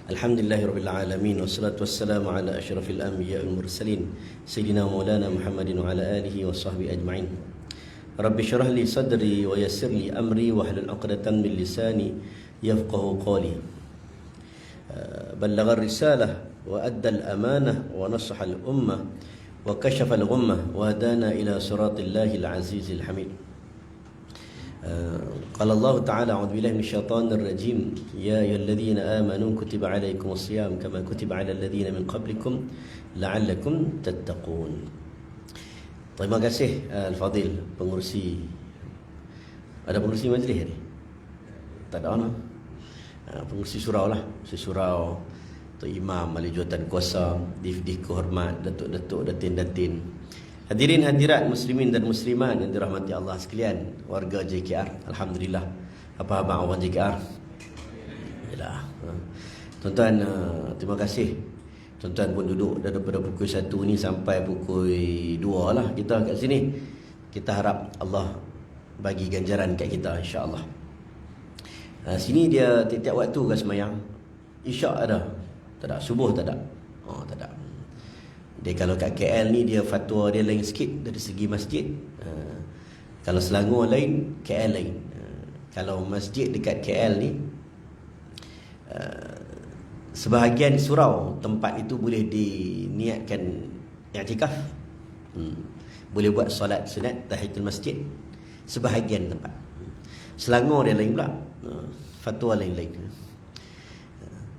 Alhamdulillahirabbil alamin wassalatu wassalamu ala asyrafil anbiya'il mursalin sayyidina maulana Muhammadin wa ala alihi wa sahbihi ajma'in. Rabbi shrah li sadri wa yassir li amri wa hlul 'uqdatam min lisani yafqahu qawli. Ballagha ar-risalah wa adda al-amanah wa nasaha al-ummah wa kashafa al-ghummah wa hadana ila siratil azizil hamid. قال الله تعالى أعوذ بالله من الشيطان الرجيم يا أيها الذين آمنوا كتب عليكم الصيام كما كتب على الذين من قبلكم لعلكم تتقون. Terima kasih Al-Fadil pengurusi. Ada pengurusi majlis ni? Tak ada lah. Pengurusi surau lah. Pengurusi surau, Tok Imam, Ahli Jawatan Kuasa, Dif-Dif Kehormat, Datuk-Datuk, Datin-Datin, hadirin hadirat muslimin dan muslimat yang dirahmati Allah sekalian, warga JKR. Alhamdulillah. Apa khabar orang JKR? Alhamdulillah. Tuan-tuan, terima kasih. Tuan-tuan pun duduk daripada pukul 1 ni sampai pukul 2 lah kita kat sini. Kita harap Allah bagi ganjaran kat kita, insya-Allah. Sini dia tiap-tiap waktu ke semayang. Isyak ada? Tak ada. Subuh tak ada? Tak ada. Dia kalau kat KL ni dia fatwa dia lain sikit dari segi masjid. Kalau Selangor lain, KL lain. Kalau masjid dekat KL ni, sebahagian surau tempat itu boleh diniatkan i'tikaf. Boleh buat solat sunat tahiyatul masjid. Sebahagian tempat. Selangor dia lain pula. Fatwa lain-lain.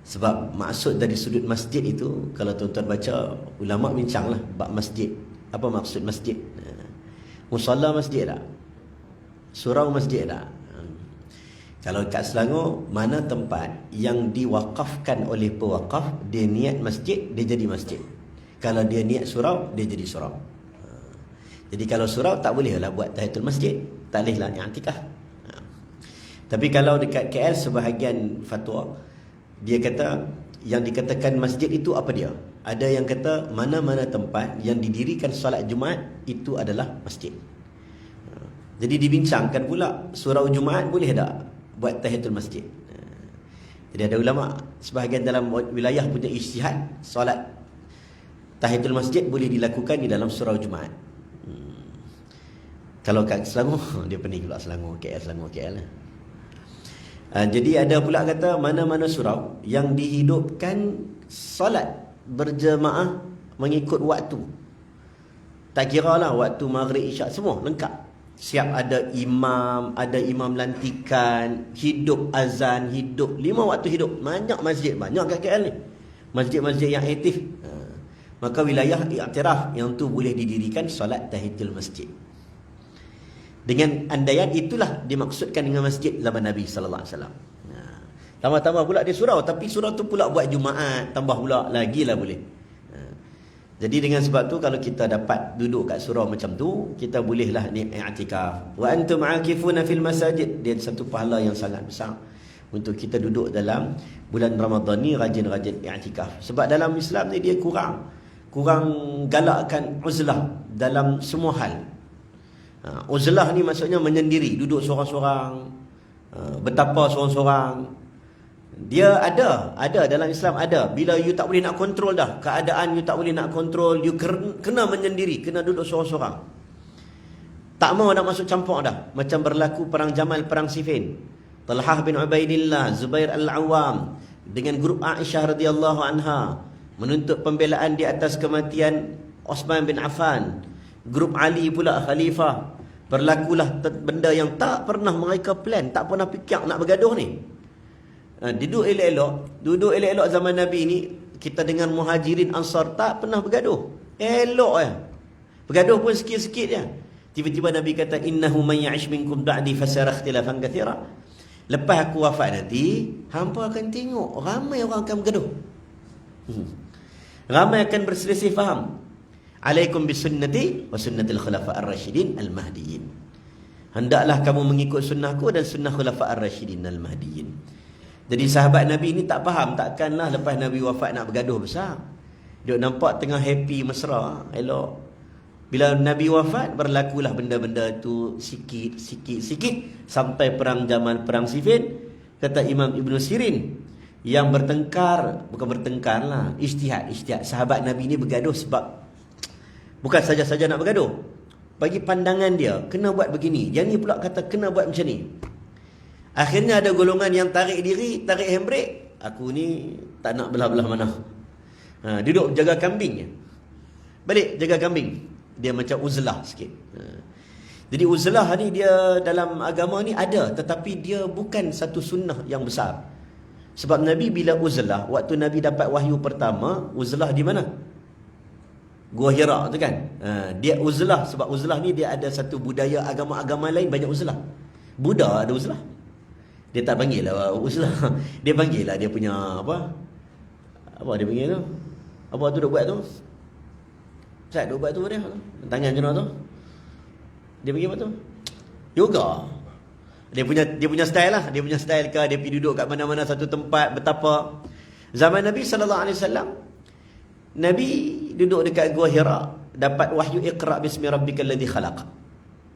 Sebab maksud dari sudut masjid itu, kalau tuan-tuan baca, ulama' bincang lah bab masjid. Apa maksud masjid? Musalla masjid tak? Surau masjid tak? Kalau kat Selangor, mana tempat yang diwakafkan oleh pewakaf, dia niat masjid, dia jadi masjid. Kalau dia niat surau, dia jadi surau. Jadi kalau surau, tak boleh lah buat tahiyatul masjid. Tak boleh lah i'tikaf. Tapi kalau dekat KL, sebahagian fatwa, dia kata yang dikatakan masjid itu apa dia? Ada yang kata mana-mana tempat yang didirikan solat Jumaat itu adalah masjid. Jadi dibincangkan pula, surau Jumaat boleh tak buat tahiyatul masjid? Jadi ada ulama sebahagian dalam wilayah punya ijtihad, solat tahiyatul masjid boleh dilakukan di dalam surau Jumaat. Kalau kat Selangor, dia pening pula Selangor, KL. Jadi ada pula kata mana-mana surau yang dihidupkan solat berjemaah mengikut waktu. Tak kira lah waktu maghrib, isyak, semua lengkap. Siap ada imam lantikan, hidup azan, hidup 5 waktu hidup. Banyak masjid, banyak kat KL ni. Masjid-masjid yang aktif. Maka wilayah iktiraf yang tu boleh didirikan solat tahiyatul masjid. Dengan andaian itulah dimaksudkan dengan masjid zaman Nabi sallallahu alaihi wasallam. Tambah-tambah pula dia surau, tapi surau tu pula buat Jumaat, tambah pula lagi lah boleh. Jadi dengan sebab tu kalau kita dapat duduk kat surau macam tu, kita bolehlah ni i'tikaf. Wa antum aakifuna fil masajid. Dia satu pahala yang sangat besar untuk kita duduk dalam bulan Ramadan ni rajin-rajin i'tikaf. Sebab dalam Islam ni dia kurang galakkan uzlah dalam semua hal. Uzlah ni maksudnya menyendiri, duduk seorang-seorang, betapa seorang-seorang. Dia ada dalam Islam ada. Bila you tak boleh nak kontrol dah, keadaan you tak boleh nak kontrol, you kena menyendiri, kena duduk seorang-seorang. Tak mau nak masuk campur dah. Macam berlaku perang Jamal, perang Siffin. Talhah bin Ubaidillah, Zubair Al-Awwam dengan grup Aisyah radhiyallahu anha menuntut pembelaan di atas kematian Osman bin Affan. Grup Ali pula khalifah. Berlakulah benda yang tak pernah mereka plan, tak pernah fikir nak bergaduh ni. Duduk elok-elok zaman Nabi ni, kita dengan Muhajirin Ansar tak pernah bergaduh. Elok bergaduh pun sikit-sikit je. Tiba-tiba Nabi kata, innahu man ya'ish minkum ba'di fasara ikhtilafan katsira. Lepas aku wafat nanti, hampa akan tengok ramai orang akan bergaduh. Ramai akan berselisih faham. Alaikum bisunnati wa sunnatil khulafa ar-rasyidin al-mahdiyyin. Hendaklah kamu mengikut sunnahku dan sunnah khulafa ar-rasyidin al-mahdiyyin. Jadi sahabat Nabi ni tak faham, takkanlah lepas Nabi wafat nak bergaduh besar. Dia nampak tengah happy, mesra, elok. Bila Nabi wafat, berlakulah benda-benda tu sikit sampai perang Jamal, perang Siffin. Kata Imam Ibn Sirin, yang bertengkar, bukan bertengkar lah, ijtihad. Sahabat Nabi ni bergaduh sebab bukan saja-saja nak bergaduh, bagi pandangan dia kena buat begini, yang ni pula kata kena buat macam ni. Akhirnya ada golongan yang tarik diri, tarik handbrake. Aku ni tak nak belah-belah mana. Duduk jaga kambing, balik jaga kambing. Dia macam uzlah sikit. Jadi uzlah ni dia dalam agama ni ada, tetapi dia bukan satu sunnah yang besar. Sebab Nabi bila uzlah, waktu Nabi dapat wahyu pertama, uzlah di mana? Gua Hira tu kan. Dia uzlah, sebab uzlah ni dia ada satu budaya agama-agama lain banyak uzlah. Buddha ada uzlah. Dia tak panggil lah uzlah. Dia panggil lah dia punya apa dia panggil tu? Apa tu dia buat tu? Ustaz dia buat tu dia. Tangan macam mana tu? Dia panggil apa tu? Yoga. Dia punya style lah. Dia punya style ke, dia pergi duduk kat mana-mana satu tempat betapa. Zaman Nabi SAW, Nabi duduk dekat Gua Hira, dapat wahyu Iqra bismi rabbikal ladzi khalaq.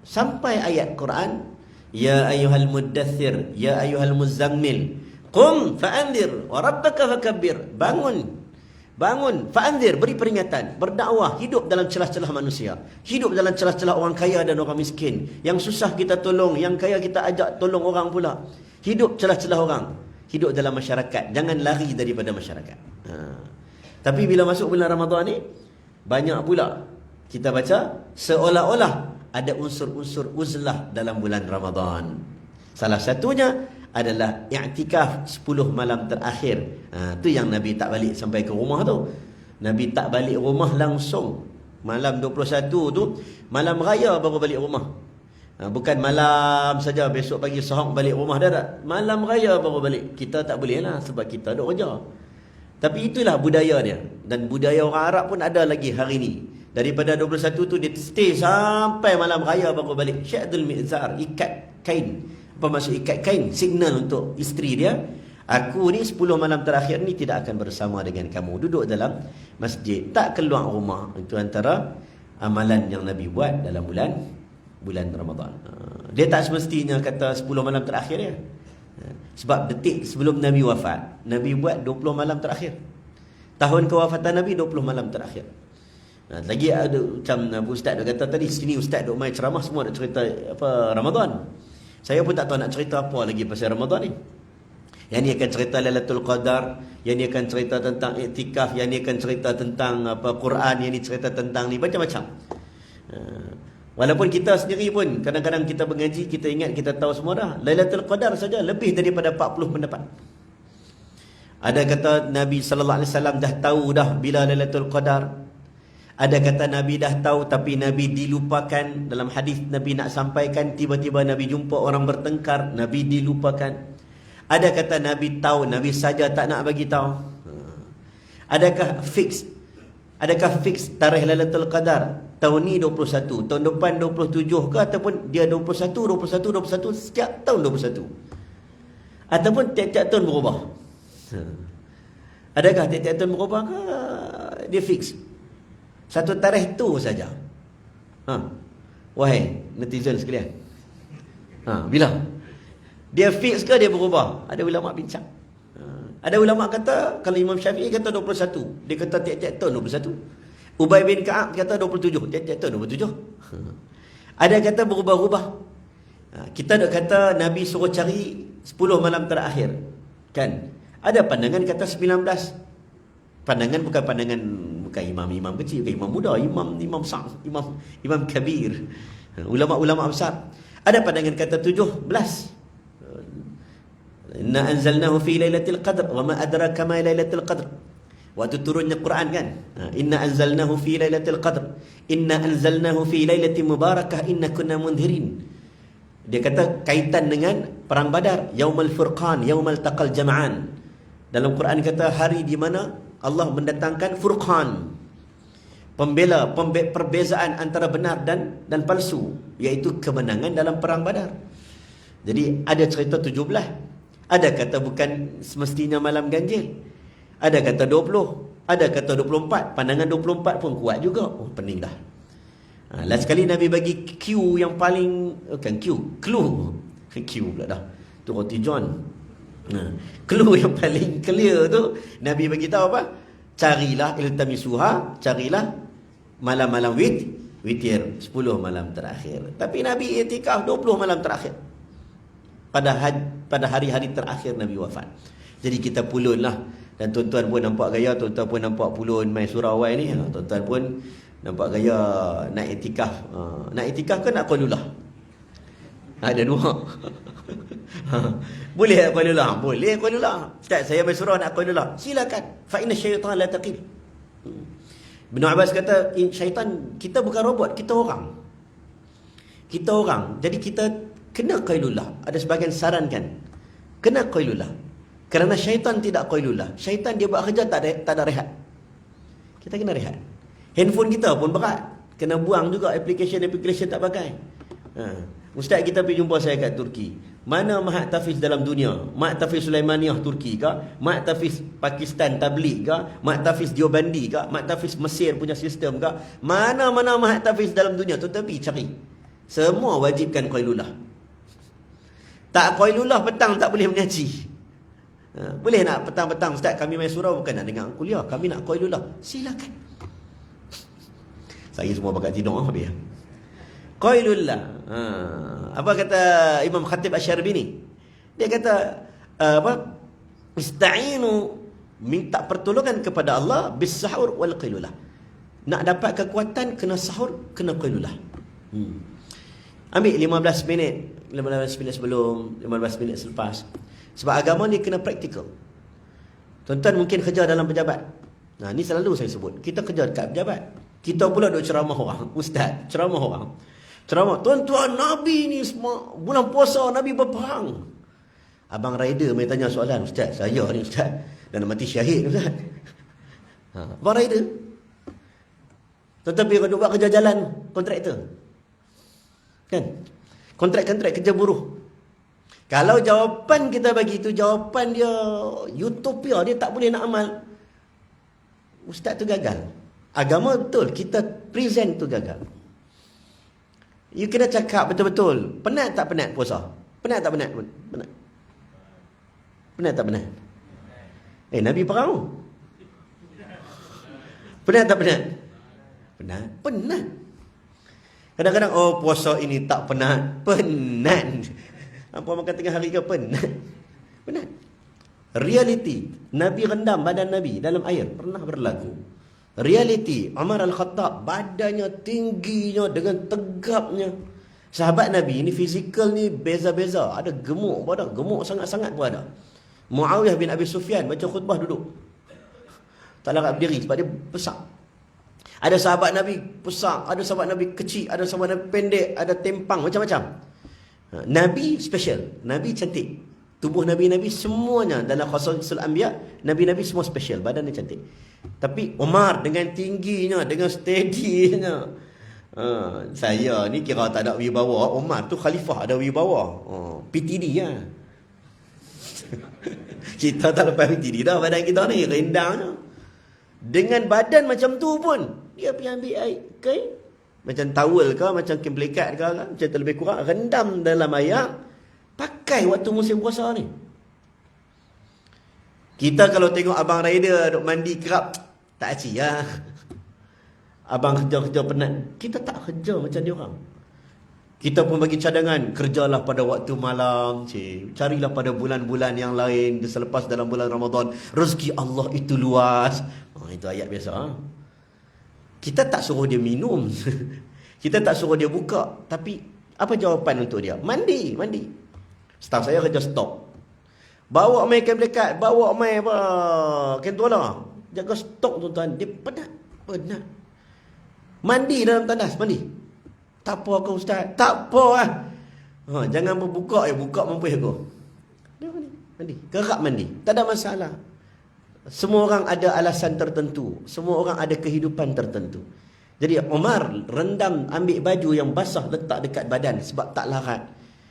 Sampai ayat Quran, ya ayyuhal muddaththir, ya ayyuhal muzammil, qum fa'anzir wa rabbaka fakabbir. Bangun, fa'anzir, beri peringatan, berdakwah, hidup dalam celah-celah manusia, hidup dalam celah-celah orang kaya dan orang miskin. Yang susah kita tolong, yang kaya kita ajak tolong orang pula. Hidup celah-celah orang, hidup dalam masyarakat, jangan lari daripada masyarakat. Tapi bila masuk bulan Ramadan ni, banyak pula kita baca seolah-olah ada unsur-unsur uzlah dalam bulan Ramadan. Salah satunya adalah i'tikaf 10 malam terakhir. Tu yang Nabi tak balik sampai ke rumah tu. Nabi tak balik rumah langsung. Malam 21 tu, malam raya baru balik rumah. Bukan malam saja besok pagi sahur balik rumah dah tak. Malam raya baru balik. Kita tak boleh lah sebab kita duk kerja. Tapi itulah budaya dia. Dan budaya orang Arab pun ada lagi hari ni. Daripada 21 tu dia stay sampai malam raya baru balik. Syadul mi'zar, ikat kain. Apa maksud ikat kain? Signal untuk isteri dia, aku ni 10 malam terakhir ni tidak akan bersama dengan kamu. Duduk dalam masjid, tak keluar rumah. Itu antara amalan yang Nabi buat dalam bulan Ramadan. Dia tak semestinya kata 10 malam terakhir ya. Sebab detik sebelum Nabi wafat, Nabi buat 20 malam terakhir. Tahun kewafatan Nabi 20 malam terakhir. Lagi ada macam Ustaz dah kata tadi, sini Ustaz duk main ceramah semua nak cerita apa Ramadan. Saya pun tak tahu nak cerita apa lagi pasal Ramadan ni. Yang ni akan cerita Lailatul Qadar, yang ni akan cerita tentang iktikaf, yang ni akan cerita tentang apa Quran, yang ni cerita tentang ni macam-macam. Walaupun kita sendiri pun kadang-kadang kita mengaji, kita ingat kita tahu semua dah. Lailatul Qadar saja lebih daripada 40 pendapat. Ada kata Nabi sallallahu alaihi wasallam dah tahu dah bila Lailatul Qadar. Ada kata Nabi dah tahu tapi Nabi dilupakan. Dalam hadis Nabi nak sampaikan, tiba-tiba Nabi jumpa orang bertengkar, Nabi dilupakan. Ada kata Nabi tahu, Nabi saja tak nak bagi tahu. Adakah fix tarikh Lailatul Qadar tahun ni 21, tahun depan 27 ke, ataupun dia 21 setiap tahun 21, ataupun tiap-tiap tahun berubah? Adakah tiap-tiap tahun berubah ke dia fix satu tarikh tu saja? Wahai netizen sekalian, bila dia fix ke dia berubah? Ada ulama bincang. Ada ulama kata, kalau Imam Syafi'i kata 21, dia kata tiap-tiap tahun 21. Ubay bin Ka'ab kata 27, tiap-tiap tahun 27. Ada kata berubah-ubah. Kita nak kata Nabi suruh cari 10 malam terakhir, kan? Ada pandangan kata 19. Pandangan bukan imam-imam kecil, bukan imam muda, imam besar, imam kabir, ulama-ulama besar. Ada pandangan kata 17. Inna anzalnahu fi lailatul qadr wa ma adraka ma lailatul qadr. Waktu turunnya Quran kan, inna anzalnahu fi lailatul qadr, inna anzalnahu fi lailatin mubarakah, inna kunna mundhirin. Dia kata kaitan dengan perang Badar, yaumul furqan, yaumal taqal jam'an. Dalam Quran kata hari di mana Allah mendatangkan furqan, perbezaan antara benar dan palsu, iaitu kemenangan dalam perang Badar. Jadi ada cerita 17. Ada kata bukan semestinya malam ganjil. Ada kata 20. Ada kata 24. Pandangan 24 pun kuat juga. Oh, pening dah. Last kali Nabi bagi Q yang paling, bukan Q, clue. Q pula dah. Tu roti John. Clue yang paling clear tu Nabi bagi tahu apa? Carilah iltamisuha, carilah malam-malam witir 10 malam terakhir. Tapi Nabi i'tikaf 20 malam terakhir. Pada hari-hari terakhir Nabi wafat. Jadi kita pulun lah. Dan tuan-tuan pun nampak gaya, tuan-tuan pun nampak pulun main surau awal ni. Tuan-tuan pun nampak gaya nak i'tikaf. Nak i'tikaf ke nak qaulullah? Ada dua. Boleh tak qaulullah? Boleh qaulullah. Ustaz, saya main surau nak qaulullah. Silakan. Fa inna syaitan la taqil. Ibn Abbas kata, syaitan, kita bukan robot, kita orang. Kita orang. Jadi kita kena qaulullah. Ada sebahagian sarankan kena qaulullah. Kerana syaitan tidak qaulullah. Syaitan dia buat kerja tak ada rehat. Kita kena rehat. Handphone kita pun berat. Kena buang juga application tak pakai. Ustaz, kita pergi jumpa saya kat Turki. Mana Mahat Tafiz dalam dunia? Mahat Tafiz Sulaimaniyah Turki ke? Mahat Tafiz Pakistan Tabligh ke? Mahat Tafiz Diobandi ke? Mahat Tafiz Mesir punya sistem ke? Mana-mana Mahat Tafiz dalam dunia tu, tapi cari. Semua wajibkan qaulullah. Tak qaulullah petang tak boleh mengaji. Boleh nak petang-petang, Ustaz kami main surau bukan nak dengar kuliah, kami nak qaulullah. Silakan. Saya semua bakat tidur habis. Qaulullah. Apa kata Imam Khatib Asy-Syarbini? Dia kata apa? Ista'inu, minta pertolongan kepada Allah bis sahur wal qailullah. Nak dapat kekuatan kena sahur, kena qailullah. Ambil 15 minit sebelum, 15 minit selepas. Sebab agama ni kena praktikal. Tuan-tuan mungkin kerja dalam pejabat. Ni selalu saya sebut. Kita kerja dekat pejabat. Kita pula duk ceramah orang. Ustaz, ceramah orang. Ceramah, tuan-tuan, Nabi ni semua bulan puasa Nabi berperang. Abang rider mai tanya soalan, Ustaz, saya ni Ustaz dah nak mati syahid Ustaz. Abang rider. Tetapi kalau buat kerja jalan, kontraktor. Kan? Kontrak-kontrak kerja buruh. Kalau jawapan kita bagi itu, jawapan dia utopia, dia tak boleh nak amal, ustaz tu gagal. Agama betul, kita present tu gagal. You kena cakap betul-betul. Penat tak penat puasa? Penat tak penat? Penat. Penat tak penat? Nabi perang. Penat tak penat? Penat. Penat. Kadang-kadang, puasa ini tak penat. Penat. Apa makan tengah hari ke? Penat. Penat. Reality. Nabi rendam badan Nabi dalam air. Pernah berlaku. Reality. Umar Al-Khattab, badannya tingginya dengan tegapnya. Sahabat Nabi ni fizikal ni beza-beza. Ada gemuk pun ada. Gemuk sangat-sangat pun ada. Muawiyah bin Abi Sufyan baca khutbah duduk. Tak larat berdiri sebab dia besar. Ada sahabat Nabi besar, ada sahabat Nabi kecil, ada sahabat Nabi pendek, ada tempang, macam-macam. Nabi special, Nabi cantik. Tubuh Nabi-Nabi semuanya dalam khasasul anbiya, Nabi-Nabi semua special, badan dia cantik. Tapi Umar dengan tingginya, dengan steadynya, saya ni kira tak ada wibawa. Umar tu khalifah, ada wibawa. PTD lah. Kita tak lepas PTD dah, badan kita ni rendangnya. Dengan badan macam tu pun dia pergi ambil air kain, macam towel ke, macam kain pelikat ke, macam terlebih kurang, rendam dalam air, pakai waktu musim puasa ni. Kita kalau tengok abang rider duk mandi kerap, tak aci lah. Abang kerja-kerja penat, kita tak kerja macam dia orang. Kita pun bagi cadangan, kerjalah pada waktu malam, carilah pada bulan-bulan yang lain selepas dalam bulan Ramadan. Rezeki Allah itu luas. Itu ayat biasa. Kita tak suruh dia minum. Kita tak suruh dia buka. Tapi apa jawapan untuk dia? Mandi. Staf saya kerja stok. Bawa main kain pelikat, bawa main apa, kain tuala. Jaga stok tuan-tuan. Dia penat. Mandi dalam tandas, mandi. Tak apa kau ustaz? Tak apa lah. Jangan berbuka, buka mampus aku. Dia mandi. Kerap mandi. Tak ada masalah. Semua orang ada alasan tertentu. Semua orang ada kehidupan tertentu. Jadi Umar rendam, ambil baju yang basah letak dekat badan sebab tak larat.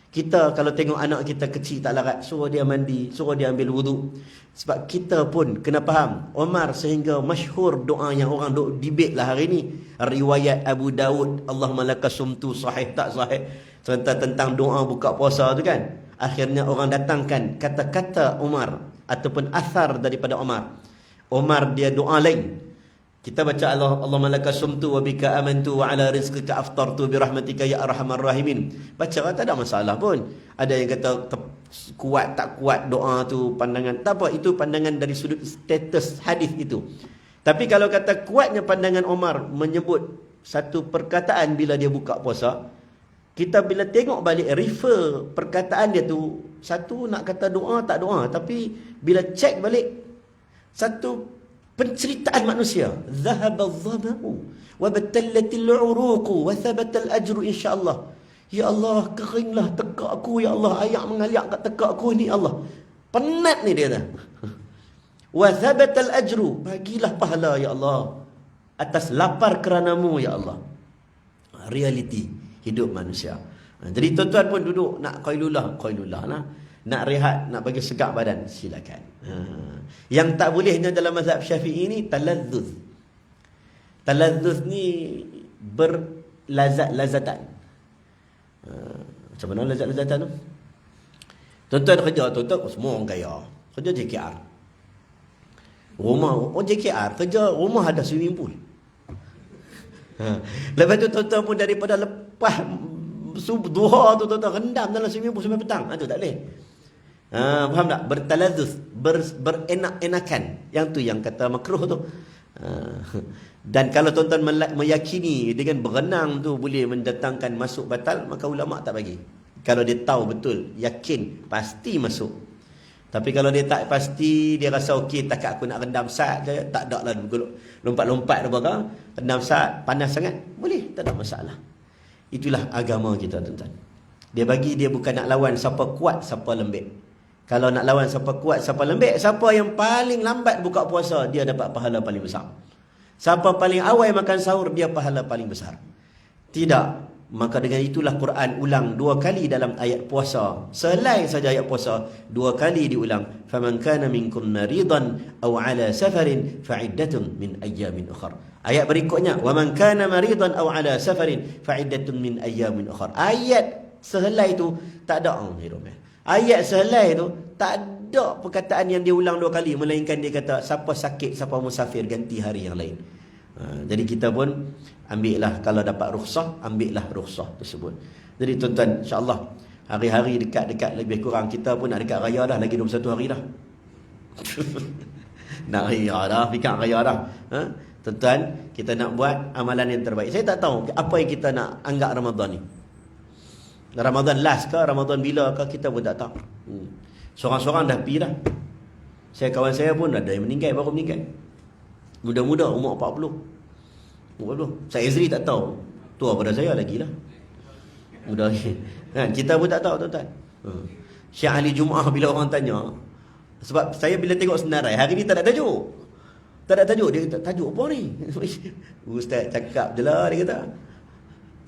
Kita kalau tengok anak kita kecil tak larat, suruh dia mandi, suruh dia ambil wuduk. Sebab kita pun kena faham. Umar sehingga masyhur doa yang orang duk debate lah hari ni. Riwayat Abu Daud, Allahumma laka sumtu, sahih tak sahih. Tentang doa buka puasa tu kan. Akhirnya orang datangkan kata-kata Umar ataupun asar daripada Umar. Umar dia doa lain. Kita baca Allahumma laka sumtu wa bika amantu wa ala rizqika aftartu bi rahmatika ya arhamar rahimin. Baca tak ada masalah pun. Ada yang kata kuat tak kuat doa tu pandangan. Tak apa, itu pandangan dari sudut status hadis itu. Tapi kalau kata kuatnya pandangan Umar menyebut satu perkataan bila dia buka puasa, kita bila tengok balik refer perkataan dia tu, satu nak kata doa tak doa, tapi bila cek balik satu penceritaan manusia. Dhahaba adh-dhama'u wa batallatil 'uruqu wa thabata al-ajru insya-Allah. Ya Allah, keringlah tekak aku ya Allah, air mengalir kat tekak aku ni Allah. Penat ni dia dah. Wa thabata al-ajru, bagilah pahala ya Allah atas lapar kerana-Mu ya Allah. Realiti hidup manusia. Jadi tuan-tuan pun duduk nak qailullah lah. Nak rehat, nak bagi segak badan, silakan. Yang tak bolehnya dalam mazhab Syafi'i ni taladzuz. Taladzuz ni berlazat-lazatan. Macam mana lazat-lazatan tu? Tuan-tuan kerja, tuan-tuan semua orang kaya. Kerja JKR. Rumah, JKR, kerja rumah ada swimming pool. Lepas tu tuan-tuan pun daripada lepas duha tu tuan-tuan rendam dalam swimming pool sampai petang. Tu tak boleh. Faham tak? Bertaladzuz, berenak-enakan. Yang tu yang kata makruh tu. Dan kalau tuan-tuan meyakini dengan berenang tu boleh mendatangkan masuk batal, maka ulama tak bagi. Kalau dia tahu betul, yakin, pasti masuk. Tapi kalau dia tak pasti, dia rasa okey, takat aku nak rendam sat je, tak ada lah lompat-lompat apa, rendam sat, panas sangat, boleh, tak ada masalah. Itulah agama kita, tuan-tuan. Dia bagi, dia bukan nak lawan siapa kuat, siapa lembek. Kalau nak lawan siapa kuat, siapa lembek, siapa yang paling lambat buka puasa, dia dapat pahala paling besar. Siapa paling awal makan sahur, dia pahala paling besar. Tidak. Maka dengan itulah Quran ulang 2 kali dalam ayat puasa. Selain saja ayat puasa, 2 kali diulang. Faman kana minkum maridan aw ala safarin fa'iddatun min ayyamin ukhra. Ayat berikutnya, waman kana maridan aw ala safarin fa'iddatun min ayyamin ukhra. Ayat sehelai tu tak ada ayat sehelai tu tak ada perkataan yang dia ulang 2 kali, melainkan dia kata siapa sakit, siapa musafir, ganti hari yang lain. Jadi kita pun ambillah, kalau dapat rukhsah, ambillah rukhsah tersebut. Jadi tuan-tuan, insya-Allah hari-hari dekat-dekat lebih kurang kita pun nak dekat raya dah, lagi 21 hari dah. Nak raya dah, fikir raya dah. Tuan-tuan, kita nak buat amalan yang terbaik. Saya tak tahu apa yang kita nak anggap Ramadan ni. Ramadan last ke, Ramadan bila ke, kita pun tak tahu. Seorang-seorang dah pergi dah. Kawan saya pun ada yang meninggal, baru meninggal. Muda-muda, umur 40. Saya Ezri tak tahu. Tua pada saya lagi lah. Muda lagi. Kan? Kita pun tak tahu, tuan-tuan. Syekh ahli Jumaah bila orang tanya. Sebab saya bila tengok senarai, hari ni tak ada tajuk. Tak ada tajuk. Dia kata, tajuk apa ni? Ustaz cakap je lah, dia kata.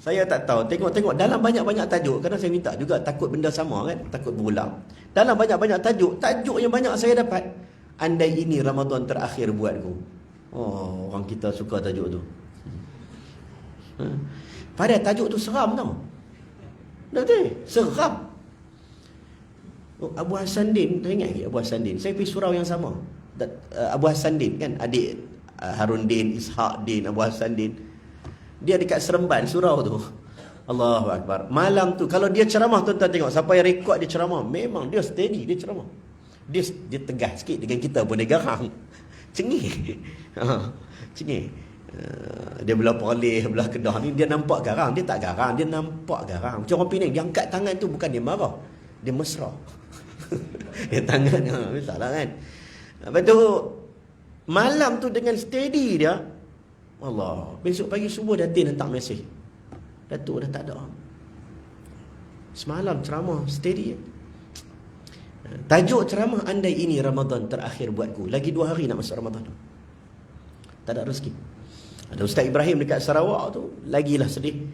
Saya tak tahu. Tengok-tengok dalam banyak-banyak tajuk. Kerana saya minta juga, takut benda sama kan. Takut berulang. Dalam banyak-banyak tajuk. Tajuk yang banyak saya dapat. Andai ini Ramadan terakhir buatku. Oh, orang kita suka tajuk tu. Padahal tajuk tu seram tau. Betul? Seram. Abu Hassan Din, tak ingat ke Abu Hassan Din? Saya pergi surau yang sama. Abu Hassan Din kan, adik Harun Din, Ishaq Din, Abu Hassan Din. Dia dekat Seremban surau tu. Allahu Akbar. Malam tu kalau dia ceramah, tuan-tuan tengok siapa yang rekod dia ceramah, memang dia steady dia ceramah. Dia tegas sikit, dengan kita pun dia garang. Cengih. Cengih. Dia belah Perlis, belah Kedah ni dia nampak garang, dia tak garang, dia nampak garang. Macam orang Penang, dia angkat tangan tu bukan dia marah, dia mesra. Dia tangan salah kan. Lepas tu malam tu dengan steady dia, Allah, besok pagi subuh Datin hantar mesej, Datuk dah tak ada. Semalam ceramah steady. Tajuk ceramah, andai ini Ramadan terakhir buatku. Lagi 2 hari nak masuk Ramadan. Tak ada rezeki. Ada Ustaz Ibrahim dekat Sarawak tu, lagilah sedih.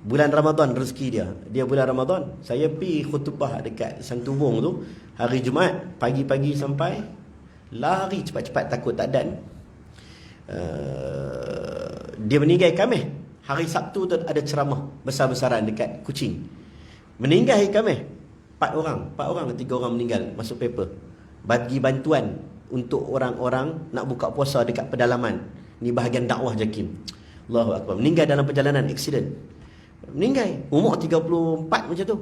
Bulan Ramadan rezeki dia. Dia bulan Ramadan. Saya pergi khutbah dekat Santubong tu hari Jumaat, pagi-pagi sampai lari cepat-cepat takut tak dan. Dia meninggal Khamis. Hari Sabtu tu ada ceramah besar-besaran dekat Kuching. Meninggal hari Khamis. Empat orang, 3 orang meninggal masuk paper. Bagi bantuan untuk orang-orang nak buka puasa dekat pedalaman. Ni bahagian dakwah JAKIM. Allahu Akbar. Meninggal dalam perjalanan, accident. Meninggal, umur 34 macam tu.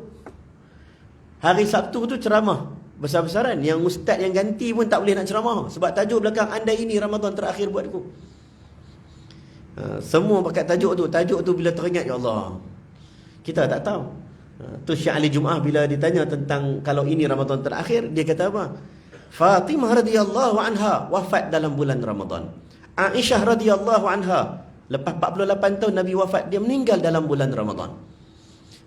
Hari Sabtu tu ceramah besar-besaran. Yang ustaz yang ganti pun tak boleh nak ceramah. Sebab tajuk belakang, andai ini Ramadan terakhir buat aku. Semua pakai tajuk tu. Tajuk tu bila teringat, ya Allah, kita tak tahu. Tu Syekh Ali Jumaah bila ditanya tentang kalau ini Ramadan terakhir, dia kata apa? Fatimah radhiyallahu anha wafat dalam bulan Ramadan. Aisyah radhiyallahu anha, lepas 48 tahun Nabi wafat, dia meninggal dalam bulan Ramadan.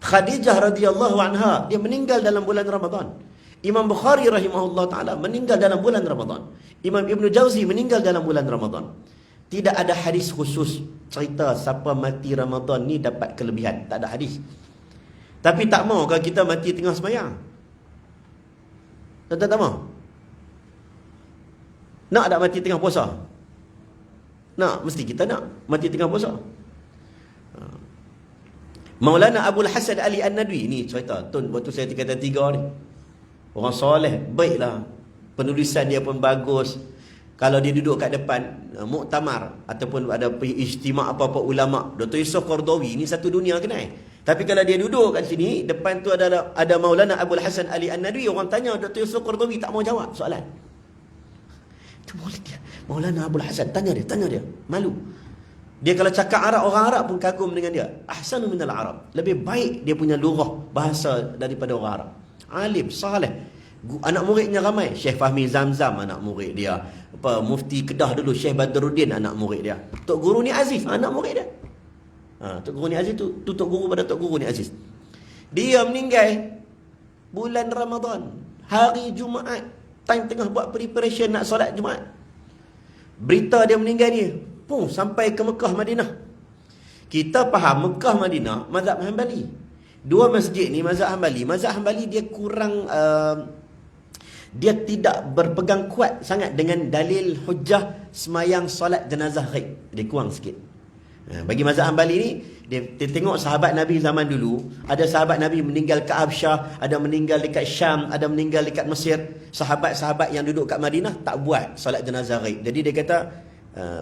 Khadijah radhiyallahu anha, dia meninggal dalam bulan Ramadan. Imam Bukhari rahimahullah ta'ala meninggal dalam bulan Ramadan. Imam Ibn Jauzi meninggal dalam bulan Ramadan. Tidak ada hadis khusus cerita siapa mati Ramadan ni dapat kelebihan. Tak ada hadis. Tapi tak mau kalau kita mati tengah sembahyang. Tak mau. Nak tak mati tengah puasa? Nak, mesti kita nak mati tengah puasa. Maulana Abul Hasan Ali An-Nadwi ni cerita waktu saya tingkatan 3 ni. Orang soleh, baiklah. Penulisan dia pun bagus. Kalau dia duduk kat depan muktamar ataupun ada ijtima' apa-apa ulama', Dr. Yusof Qardawi ni satu dunia kenal. Tapi kalau dia duduk kat sini, depan tu ada Maulana Abul Hasan Ali An-Nadwi, orang tanya Dr. Yusof Qardawi tak mau jawab soalan. Itu maulid dia. Maulana Abul Hasan tanya dia, malu. Dia kalau cakap Arab, orang Arab pun kagum dengan dia. Ahsanu minal Arab. Lebih baik dia punya lugah bahasa daripada orang Arab. Alim, saleh. Anak muridnya ramai. Syekh Fahmi Zamzam anak murid dia. Mufti Kedah dulu Syekh Badruddin anak murid dia. Tok Guru ni Aziz anak murid dia. Tok Guru ni Aziz tu Tok Guru pada Tok Guru ni Aziz. Dia meninggal bulan Ramadan, hari Jumaat, time tengah buat preparation nak solat Jumaat. Berita dia meninggal ni sampai ke Mekah Madinah. Kita faham Mekah Madinah mazhab Hanbali. Dua masjid ni mazhab Hanbali dia kurang dia tidak berpegang kuat sangat dengan dalil hujjah semayang solat jenazah ghaib. Dia kurang sikit. Bagi mazhab Hanbali ni, dia tengok sahabat Nabi zaman dulu, ada sahabat Nabi meninggal ke Habsyah, ada meninggal dekat Syam, ada meninggal dekat Mesir. Sahabat-sahabat yang duduk kat Madinah tak buat solat jenazah ghaib. Jadi dia kata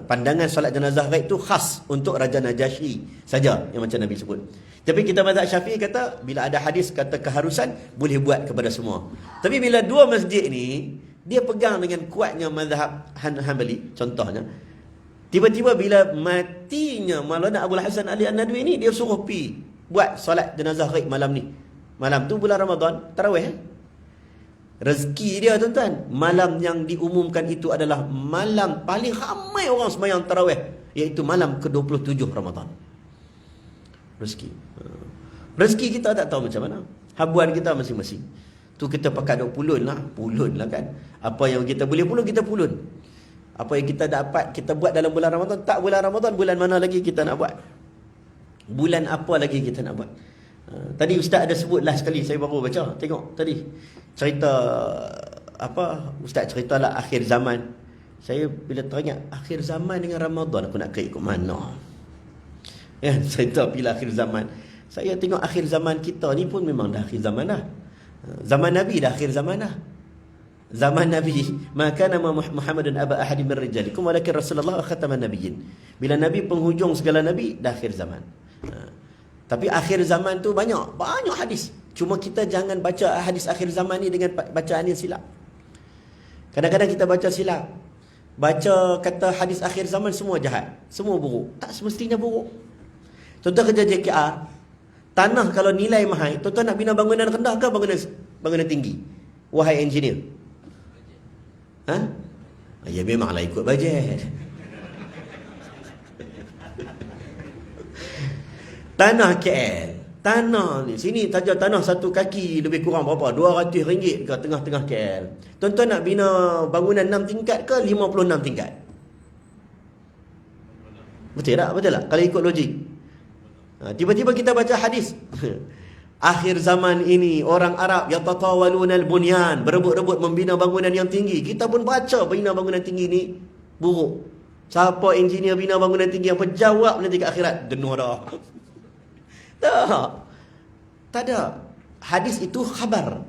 pandangan solat jenazah ghaib tu khas untuk Raja Najasyi saja, yang macam Nabi sebut. Tapi kita mazhab Syafi'i kata bila ada hadis kata keharusan, boleh buat kepada semua. Tapi bila dua masjid ni dia pegang dengan kuatnya mazhab Hanbali, contohnya tiba-tiba bila matinya Maulana Abul Hasan Ali An-Nadwi ni, dia suruh pi buat solat jenazah ghaib malam ni. Malam tu bulan Ramadan, tarawih. Rezeki dia tuan-tuan, malam yang diumumkan itu adalah malam paling ramai orang sembahyang tarawih, iaitu malam ke-27 Ramadan. Rezeki kita tak tahu macam mana. Habuan kita masing-masing. Tu kita pakai duk pulun lah kan. Apa yang kita boleh pulun, kita pulun. Apa yang kita dapat, kita buat dalam bulan Ramadan. Tak bulan Ramadan, bulan mana lagi kita nak buat? Bulan apa lagi kita nak buat? Tadi Ustaz ada sebut last sekali, saya baru baca. Tengok tadi cerita Ustaz ceritalah akhir zaman. Saya bila teringat akhir zaman dengan Ramadan, aku nak ikut mana? Ya, cerita bila akhir zaman. Saya tengok akhir zaman kita ni pun memang dah akhir zaman dah. Zaman Nabi dah akhir zaman dah. Zaman Nabi, maka nama Muhammadun aba ahadi min rijalikum walakin Rasulullah khataman nabiyyin. Bila Nabi penghujung segala nabi, dah akhir zaman. Tapi akhir zaman tu banyak hadis. Cuma kita jangan baca hadis akhir zaman ni dengan bacaan yang silap. Kadang-kadang kita baca silap. Baca kata hadis akhir zaman semua jahat, semua buruk. Tak semestinya buruk. Contoh kerja JKR, tanah kalau nilai mahal, tuan-tuan nak bina bangunan rendah ke bangunan tinggi? Wahai engineer. Ya memanglah ikut bajet. Tanah KL, tanah ni sini saja tanah satu kaki lebih kurang berapa? RM200 ke tengah-tengah KL. Tuan-tuan nak bina bangunan 6 tingkat ke 56 tingkat? Betul tak? Betul tak? Kalau ikut logik. Tiba-tiba kita baca hadis. Akhir zaman ini orang Arab yatatawalunal bunyan, berebut-rebut membina bangunan yang tinggi. Kita pun baca bina bangunan tinggi ni buruk. Siapa engineer bina bangunan tinggi yang berjawab nanti ke akhirat? Jenuh dah. Tak ada. Hadis itu khabar.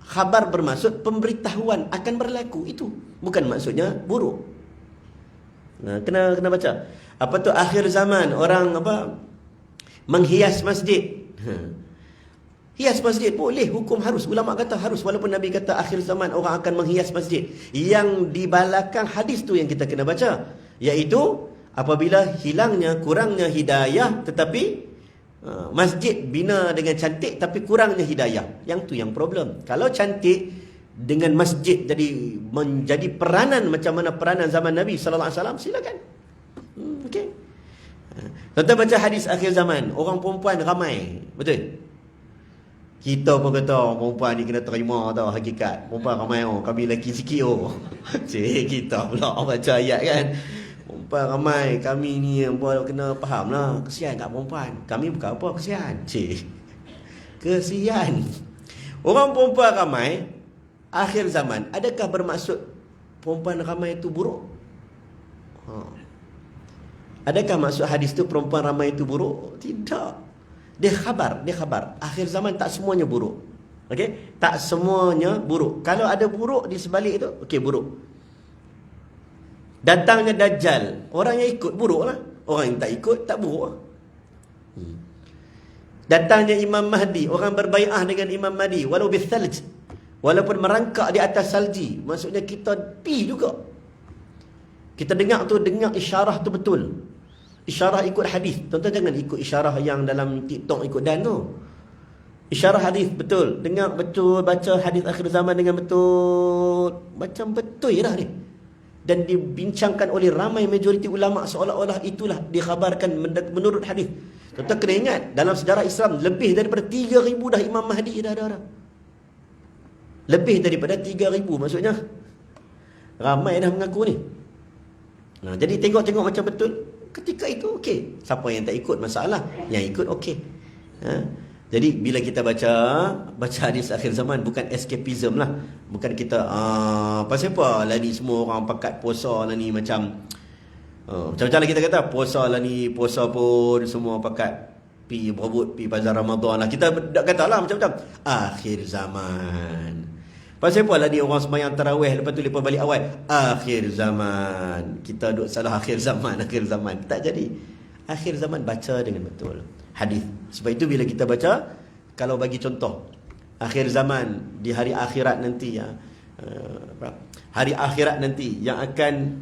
Khabar bermaksud pemberitahuan akan berlaku. Itu bukan maksudnya buruk. Kena baca. Apa tu akhir zaman, orang menghias masjid. Hias masjid boleh, hukum harus. Ulama kata harus, walaupun Nabi kata akhir zaman orang akan menghias masjid. Yang di belakang hadis tu yang kita kena baca, iaitu apabila hilangnya, kurangnya hidayah, tetapi masjid bina dengan cantik tapi kurangnya hidayah. Yang tu yang problem. Kalau cantik dengan masjid jadi menjadi peranan macam mana peranan zaman Nabi sallallahu alaihi wasallam, silakan. Okey. Kita baca hadis akhir zaman, orang perempuan ramai. Betul? Kita pun kata perempuan ni kena terima tau hakikat. Perempuan ramai kami lelaki sikit Cik, kita pula baca ayat kan. Perempuan ramai, kami ni kena faham lah. Kesian kat perempuan. Kami bukan apa, kesian. Cik, kesian. Orang perempuan ramai akhir zaman, adakah bermaksud perempuan ramai itu buruk? Adakah maksud hadis tu perempuan ramai itu buruk? Tidak. Dia khabar. Akhir zaman tak semuanya buruk. Okey? Tak semuanya buruk. Kalau ada buruk di sebalik itu, okey, buruk. Datangnya Dajjal, orang yang ikut buruklah. Orang yang tak ikut tak buruk. Datangnya Imam Mahdi, orang berbai'ah dengan Imam Mahdi walau bithalj, walaupun merangkak di atas salji, maksudnya kita pi juga. Kita dengar isyarah tu betul. Isyarah ikut hadis. Tuan-tuan jangan ikut isyarah yang dalam TikTok ikut dan tu. Isyarah hadis betul. Dengar betul, baca hadis akhir zaman dengan betul. Macam betul dah ni. Dan dibincangkan oleh ramai majoriti ulama seolah-olah itulah dikhabarkan menurut hadis. Tuan-tuan kena ingat, dalam sejarah Islam lebih daripada 3,000 dah Imam Mahdi dah ada orang. Lebih daripada 3,000, maksudnya ramai dah mengaku ni. Jadi tengok-tengok macam betul. Ketika itu okey. Siapa yang tak ikut masalah, yang ikut okey. Jadi bila kita baca hadis akhir zaman, bukan escapism lah. Bukan kita pasal apa lah ni semua orang pakat puasa lah ni macam macam-macam lah kita kata puasa lah ni, puasa pun semua pakat pi berebut pi bazar Ramadan lah. Kita tak kata lah macam-macam akhir zaman. Pasal apa lah dia orang sembahyang tarawih, lepas tu lepas balik awal akhir zaman. Kita duk salah akhir zaman. Tak jadi. Akhir zaman baca dengan betul hadis. Sebab itu bila kita baca, kalau bagi contoh akhir zaman di hari akhirat nanti hari akhirat nanti yang akan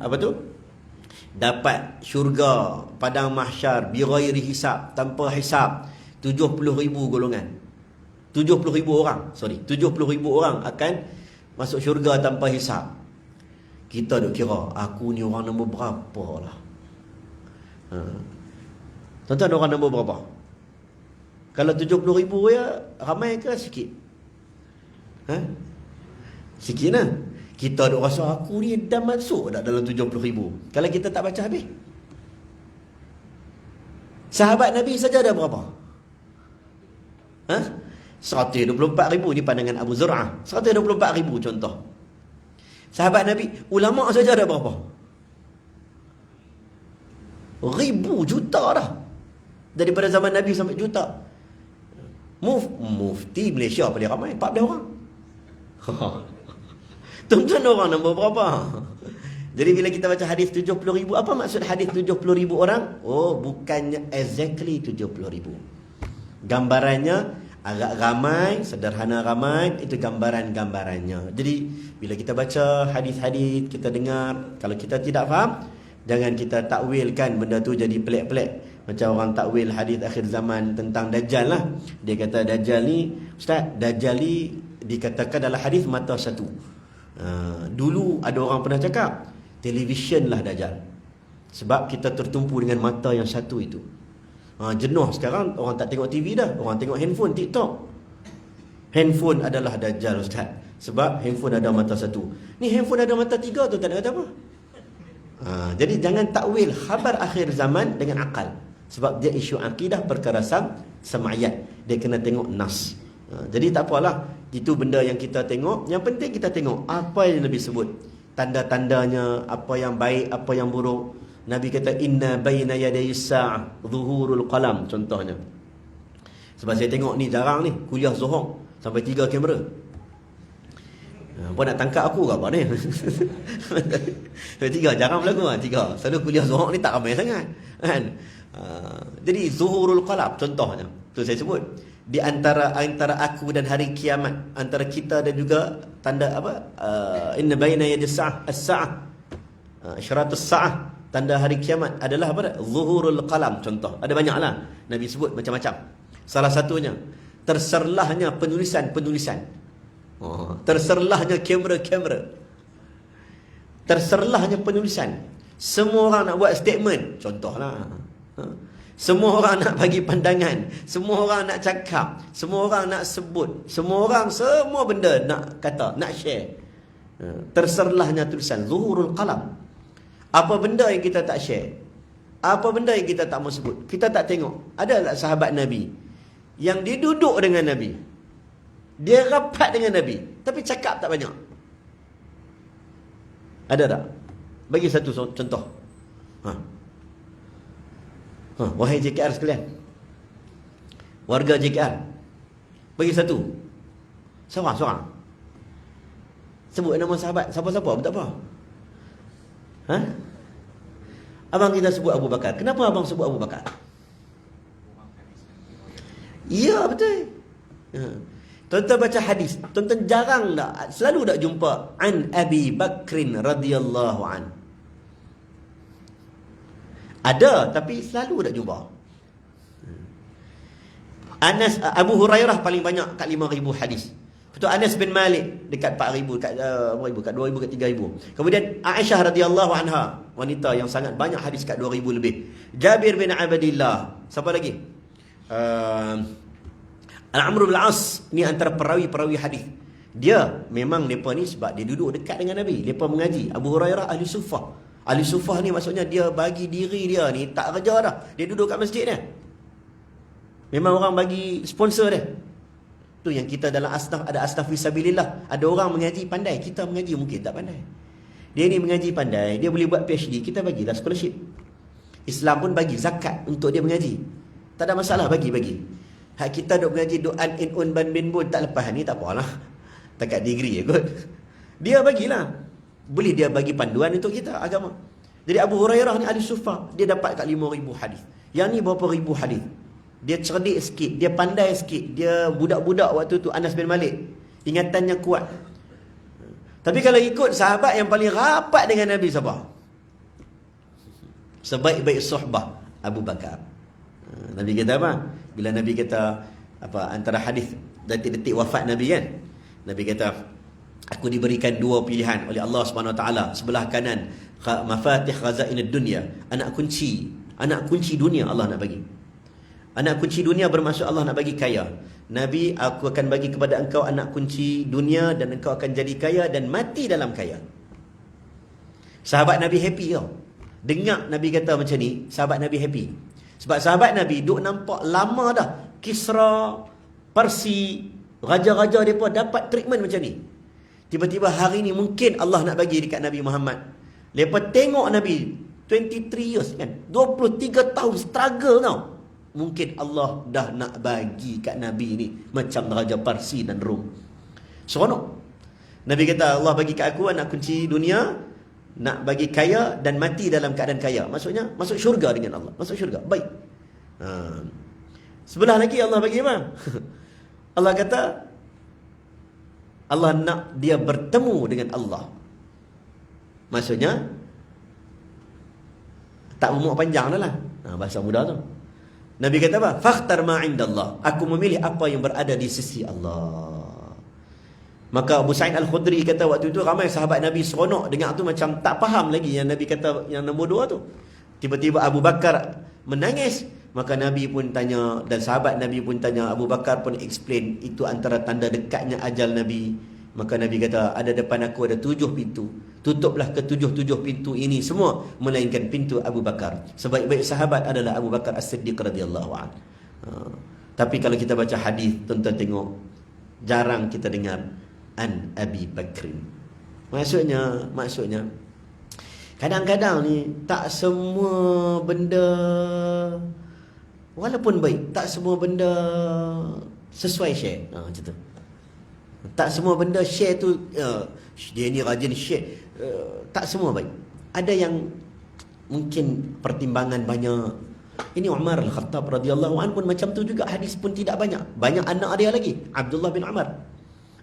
dapat syurga padang mahsyar bi ghairi hisab, tanpa hisab, 70,000 golongan. 70,000 orang, 70,000 orang akan masuk syurga tanpa hisab. Kita duk kira, aku ni orang nombor berapa lah. Tuan-tuan orang nombor berapa? Kalau 70,000 ya, ramai ke sikit? Sikit lah. Kita duk rasa aku ni dah masuk dah dalam 70,000. Kalau kita tak baca habis. Sahabat Nabi saja ada berapa? 124,000 ni pandangan Abu Zur'ah. 124,000 contoh. Sahabat Nabi, ulama saja ada berapa? Ribu juta dah. Daripada zaman Nabi sampai juta. Mufti Malaysia paling ramai 14 orang. Tuan-tuan orang nombor berapa? Jadi bila kita baca hadis 70,000, apa maksud hadis 70,000 orang? Bukannya exactly 70,000. Gambarannya agak ramai, sederhana ramai, itu gambaran-gambarannya. Jadi bila kita baca hadis-hadis, kita dengar, kalau kita tidak faham, jangan kita takwilkan benda tu jadi pelik-pelik. Macam orang takwil hadis akhir zaman tentang Dajjal lah. Dia kata Dajjal ni, Ustaz, Dajjal ni dikatakan dalam hadis mata satu. Dulu ada orang pernah cakap televisyen lah Dajjal, sebab kita tertumpu dengan mata yang satu itu. Jenuh sekarang orang tak tengok TV dah, orang tengok handphone, TikTok. Handphone adalah Dajjal Ustaz, sebab handphone ada mata satu. Ni handphone ada mata tiga tu tak nak kata apa. Jadi jangan takwil khabar akhir zaman dengan akal, sebab dia isu akidah, perkara sam'iyat. Dia kena tengok nas. Jadi tak apalah, itu benda yang kita tengok. Yang penting kita tengok apa yang Nabi sebut, tanda-tandanya, apa yang baik, apa yang buruk. Nabi kata inna baina yaday sa'ah zuhurul qalam, contohnya. Sebab saya tengok ni jarang ni kuliah Zuhur sampai 3 kamera. Apa nak tangkap aku ke apa ni? Tiga, jarang berlaku lah. Tiga. Selalu kuliah Zuhur ni tak ramai sangat. Kan? Jadi zuhurul qalab contohnya. Tu saya sebut. Di antara aku dan hari kiamat, antara kita dan juga tanda apa? Inna baina yadis sa'ah as-sa'ah. Isyaratus sa'ah, tanda hari kiamat adalah apa? Zuhurul qalam contoh. Ada banyaklah. Nabi sebut macam-macam. Salah satunya terserlahnya penulisan. Terserlahnya kamera. Terserlahnya penulisan. Semua orang nak buat statement, contohlah. Semua orang nak bagi pandangan, semua orang nak cakap, semua orang nak sebut, semua benda nak kata, nak share. Terserlahnya tulisan, zuhurul qalam. Apa benda yang kita tak share? Apa benda yang kita tak mau sebut? Kita tak tengok. Ada tak sahabat Nabi yang dia duduk dengan Nabi, dia rapat dengan Nabi, tapi cakap tak banyak? Ada tak? Bagi satu contoh. Wahai JKR sekalian, warga JKR, bagi satu. Seorang. Sebut nama sahabat. Siapa-siapa, tak apa. Abang kita sebut Abu Bakar. Kenapa abang sebut Abu Bakar? Ya, betul. Tuan-tuan baca hadis, tuan-tuan jarang tak, selalu tak jumpa an Abi Bakrin radhiyallahu an. Ada, tapi selalu tak jumpa. Abu Hurairah paling banyak kat 5,000 hadis. Betul, Anas bin Malik dekat 4,000, kat 2,000, kat 3,000. Kemudian Aisyah radhiyallahu anha, wanita yang sangat banyak hadis kat 2,000 lebih. Jabir bin Abdillah, siapa lagi? Al-Amr bin Al-As, ni antara perawi-perawi hadis. Dia memang mereka ni sebab dia duduk dekat dengan Nabi, mereka mengaji. Abu Hurairah ahli sufah. Ahli sufah ni maksudnya dia bagi diri dia ni tak kerja dah, dia duduk kat masjid dia. Memang orang bagi sponsor dia. Tu yang kita dalam asnaf, ada asnaf fisabilillah. Ada orang mengaji pandai, kita mengaji mungkin tak pandai. Dia ni mengaji pandai, dia boleh buat PhD, kita bagilah scholarship. Islam pun bagi zakat untuk dia mengaji. Tak ada masalah, bagi. Hak kita duk mengaji doan in ban bin bun tak lepas ni tak apalah. Takat degree kot. Dia bagilah. Boleh dia bagi panduan untuk kita agama. Jadi Abu Hurairah ni ahli sufah, dia dapat kat 5,000 hadis. Yang ni berapa ribu hadis. Dia cerdik sikit, dia pandai sikit, dia budak-budak waktu tu Anas bin Malik. Ingatannya kuat. Tapi kalau ikut sahabat yang paling rapat dengan Nabi siapa? Sebaik-baik sohbah Abu Bakar. Nabi kata apa? Bila Nabi kata apa, antara hadis detik-detik wafat Nabi kan, Nabi kata, aku diberikan dua pilihan oleh Allah Subhanahu Wa Taala. Sebelah kanan mafatih khazainid dunya, anak kunci dunia Allah nak bagi. Anak kunci dunia bermaksud Allah nak bagi kaya. Nabi, aku akan bagi kepada engkau anak kunci dunia dan engkau akan jadi kaya dan mati dalam kaya. Sahabat Nabi happy tau. Dengar Nabi kata macam ni, sahabat Nabi happy. Sebab sahabat Nabi duk nampak lama dah Kisra, Parsi, raja-raja mereka dapat treatment macam ni. Tiba-tiba hari ni mungkin Allah nak bagi dekat Nabi Muhammad. Mereka tengok Nabi 23 years kan, 23 tahun struggle tau. Mungkin Allah dah nak bagi kat Nabi ni macam Raja Parsi dan Rom. Seronok. Nabi kata, Allah bagi kat aku anak kunci dunia, nak bagi kaya dan mati dalam keadaan kaya. Maksudnya masuk syurga dengan Allah. Masuk syurga. Baik. Sebelah lagi Allah bagi apa? Allah kata, Allah nak dia bertemu dengan Allah. Maksudnya tak umur panjang dah lah. Bahasa muda tu. Nabi kata apa? Fakhtar ma indallah. Aku memilih apa yang berada di sisi Allah. Maka Abu Sa'id Al-Khudri kata waktu itu ramai sahabat Nabi seronok dengar tu macam tak faham lagi yang Nabi kata yang nombor 2 tu. Tiba-tiba Abu Bakar menangis. Maka Nabi pun tanya dan sahabat Nabi pun tanya, Abu Bakar pun explain itu antara tanda dekatnya ajal Nabi. Maka Nabi kata, ada depan aku ada 7 pintu. Tutuplah ke-7 pintu ini semua melainkan pintu Abu Bakar. Sebaik-baik sahabat adalah Abu Bakar As-Siddiq radhiyallahu anhu. Tapi kalau kita baca hadis, tuan-tuan tengok jarang kita dengar an Abi Bakrin. Maksudnya kadang-kadang ni tak semua benda walaupun baik, tak semua benda sesuai share. Macam tu. Tak semua benda share tu dia ni rajin share. Tak semua baik. Ada yang mungkin pertimbangan banyak. Ini Umar Al-Khattab radhiyallahu anhu pun macam tu juga, hadis pun tidak banyak. Banyak anak dia lagi. Abdullah bin Umar.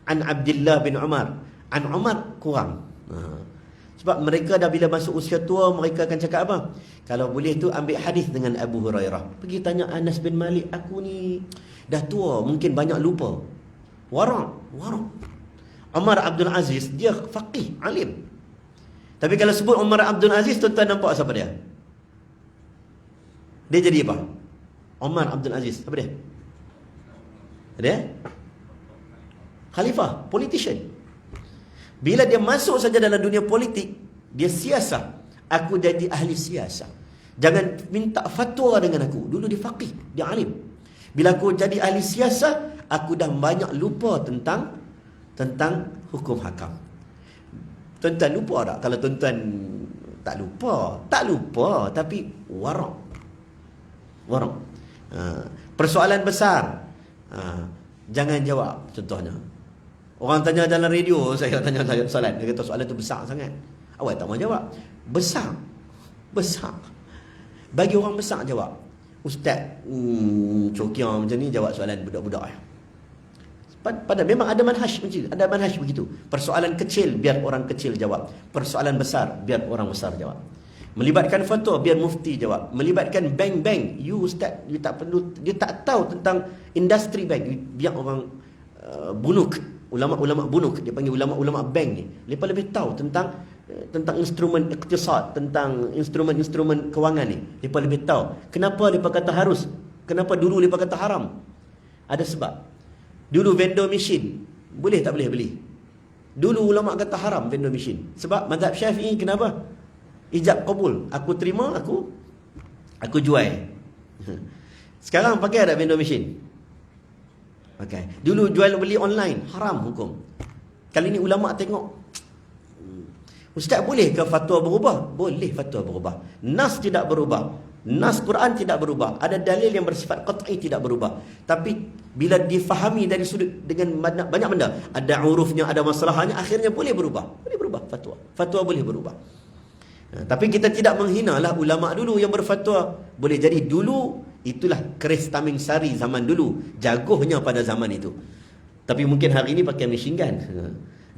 An Abdullah bin Umar. An Umar kurang. Sebab mereka dah bila masuk usia tua, mereka akan cakap apa? Kalau boleh tu ambil hadis dengan Abu Hurairah. Pergi tanya Anas bin Malik, aku ni dah tua, mungkin banyak lupa. Warang. Umar Abdul Aziz, dia faqih, alim. Tapi kalau sebut Umar Abdul Aziz, tuan-tuan nampak siapa dia? Dia jadi apa? Umar Abdul Aziz, apa dia? Dia khalifah, politician. Bila dia masuk saja dalam dunia politik, dia siasah. Aku jadi ahli siasah. Jangan minta fatwa dengan aku. Dulu dia faqih, dia alim. Bila aku jadi ahli siasah, aku dah banyak lupa tentang hukum hakam. Tuan-tuan lupa tak? Kalau tuan-tuan tak lupa, tapi warang. Persoalan besar, jangan jawab. Contohnya, orang tanya dalam radio, saya tanya soalan, dia kata soalan tu besar sangat. Awak tak mau jawab. Besar. Bagi orang besar jawab. Ustaz cokia macam ni jawab soalan budak-budak. Pada memang ada manhaj macam itu. Ada manhaj begitu. Persoalan kecil biar orang kecil jawab. Persoalan besar biar orang besar jawab. Melibatkan fatwa biar mufti jawab. Melibatkan bank, you ustaz, you tak perlu, you tak tahu tentang industri bank, biar orang bunuk, ulama-ulama bunuk, dia panggil ulama-ulama bank ni. Mereka lebih tahu tentang instrumen iktisad, tentang instrumen kewangan ni. Mereka lebih tahu. Kenapa mereka kata harus? Kenapa dulu mereka kata haram? Ada sebab. Dulu vendor mesin boleh tak boleh beli? Dulu ulama kata haram vendor mesin. Sebab mazhab Syafi'i kenapa? Ijab kabul. Aku terima, aku jual. Sekarang pakai ada vendor mesin? Pakai. Dulu jual beli online, haram hukum. Kali ni ulama tengok, ustaz boleh ke fatwa berubah? Boleh fatwa berubah. Nas tidak berubah. Nas Quran tidak berubah. Ada dalil yang bersifat qat'i tidak berubah. Tapi bila difahami dari sudut dengan banyak benda, ada urufnya, ada masalahnya, akhirnya boleh berubah. Boleh berubah fatwa. Fatwa boleh berubah. Tapi kita tidak menghinalah ulama dulu yang berfatwa. Boleh jadi dulu itulah keris taming sari zaman dulu, jagohnya pada zaman itu. Tapi mungkin hari ini pakai machine gun.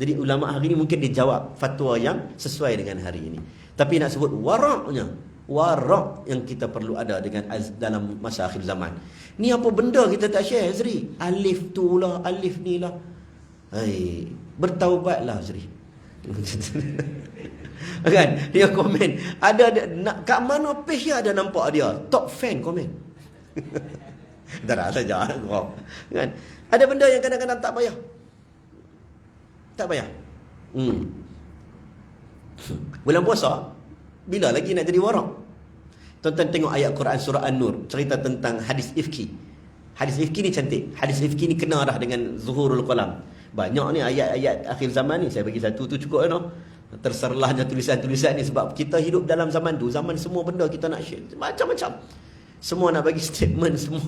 Jadi ulama hari ini mungkin dijawab fatwa yang sesuai dengan hari ini. Tapi nak sebut waraknya, warak yang kita perlu ada dengan dalam masa akhir zaman. Ni apa benda kita tak share, Azri? Alif tu lah, alif ni lah. Hai, bertaubatlah, Azri. Kan dia komen, ada kat mana page dia ada nampak dia top fan komen. Dah saja kau. Kan ada benda yang kadang-kadang tak payah. Bulan puasa bila lagi nak jadi warak? Tuan-tuan tengok ayat Quran surah An-Nur, cerita tentang hadis ifki. Hadis ifki ni cantik. Hadis ifki ni kena dah dengan zuhurul qalam. Banyak ni ayat-ayat akhir zaman ni, saya bagi satu tu cukup Terserlahnya tulisan-tulisan ni sebab kita hidup dalam zaman tu, zaman semua benda kita nak share, macam-macam. Semua nak bagi statement semua.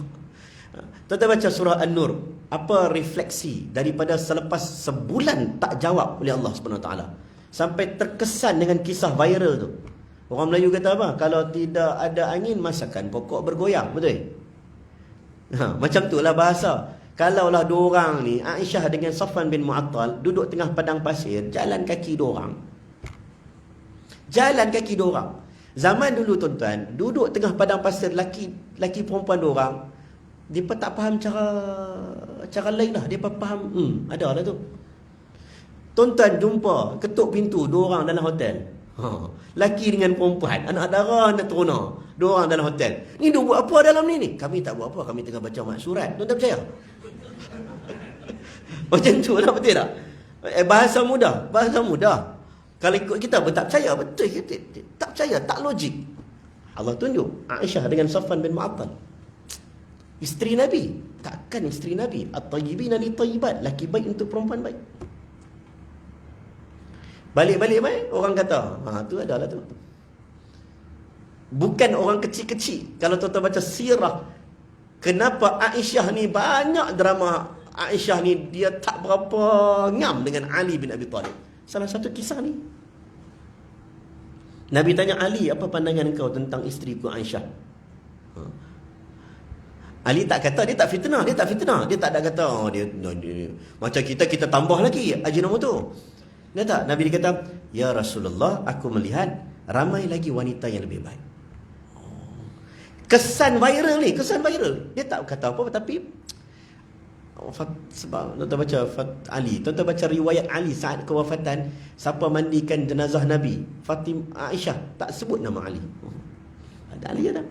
Tuan-tuan baca surah An-Nur, apa refleksi daripada selepas sebulan tak jawab oleh Allah SWT, sampai terkesan dengan kisah viral tu. Orang Melayu kata apa? Kalau tidak ada angin, masakan pokok bergoyang. Betul? Macam tu lah bahasa. Kalaulah dua orang ni, Aisyah dengan Safwan bin Mu'attal, duduk tengah padang pasir, jalan kaki dua orang. Zaman dulu tuan-tuan, duduk tengah padang pasir, laki perempuan dua orang, dia tak faham cara lain lah. Dia faham, ada lah tu. Tuan-tuan jumpa, ketuk pintu, dua orang dalam hotel. Laki dengan perempuan, anak darah, anak teruna, dua orang dalam hotel. Ni dia buat apa dalam ni? Kami tak buat apa, kami tengah baca mat surat. Tuan-tuan percaya? Macam tu lah, betul tak? Bahasa mudah. Kalau ikut kita pun tak percaya, betul ke? Tak percaya, tak logik. Allah tunjuk Aisyah dengan Safwan bin Mu'attal, isteri Nabi. Takkan isteri Nabi, at-tayyibina li-tayyibat, laki baik untuk perempuan baik. Balik-balik baik, orang kata, tu adalah tu. Bukan orang kecil-kecil. Kalau tuan-tuan baca sirah, kenapa Aisyah ni banyak drama Aisyah ni dia tak berapa ngam dengan Ali bin Abi Talib. Salah satu kisah ni. Nabi tanya Ali, apa pandangan kau tentang isteriku Aisyah? Ali tak kata, dia tak fitnah. Dia tak ada kata, dia macam kita tambah lagi ajinomoto. Dia tak. Nabi dia kata, ya Rasulullah, aku melihat ramai lagi wanita yang lebih baik. Kesan viral ni, Dia tak kata apa, tapi sebab tuan-tuan baca Ali, tuan-tuan baca riwayat Ali saat kewafatan, siapa mandikan jenazah Nabi? Aisyah, tak sebut nama Ali. Ada Ali ada.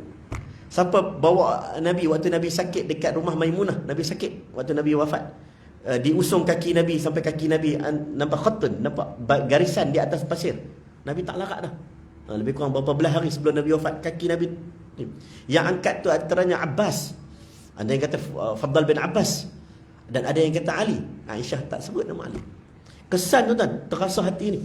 Siapa bawa Nabi waktu Nabi sakit dekat rumah Maimunah? Nabi sakit waktu Nabi wafat. Diusung kaki Nabi sampai kaki Nabi nampak khatun, nampak garisan di atas pasir. Nabi tak larat dah. Lebih kurang berapa belas hari sebelum Nabi wafat, kaki Nabi. Yang angkat tu antaranya Abbas. Ada yang kata Fadl bin Abbas. Dan ada yang kata Ali. Aisyah tak sebut nama Ali. Kesan tuan-tuan, terasa hati ni.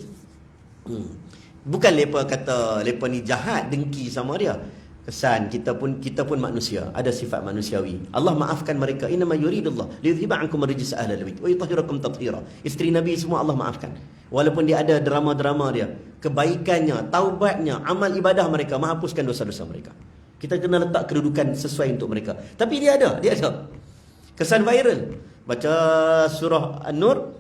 Bukan mereka kata mereka ni jahat, dengki sama dia. Kesan kita pun manusia, ada sifat manusiawi. Allah maafkan mereka. Innama yuridullah liyudhiba ankum ar-rijsa ahlal bait wa yutahhirakum tathhira. Isteri Nabi semua Allah maafkan. Walaupun dia ada drama-drama dia, kebaikannya, taubatnya, amal ibadah mereka menghapuskan dosa-dosa mereka. Kita kena letak kedudukan sesuai untuk mereka. Tapi dia ada. Kesan viral. Baca surah An-Nur,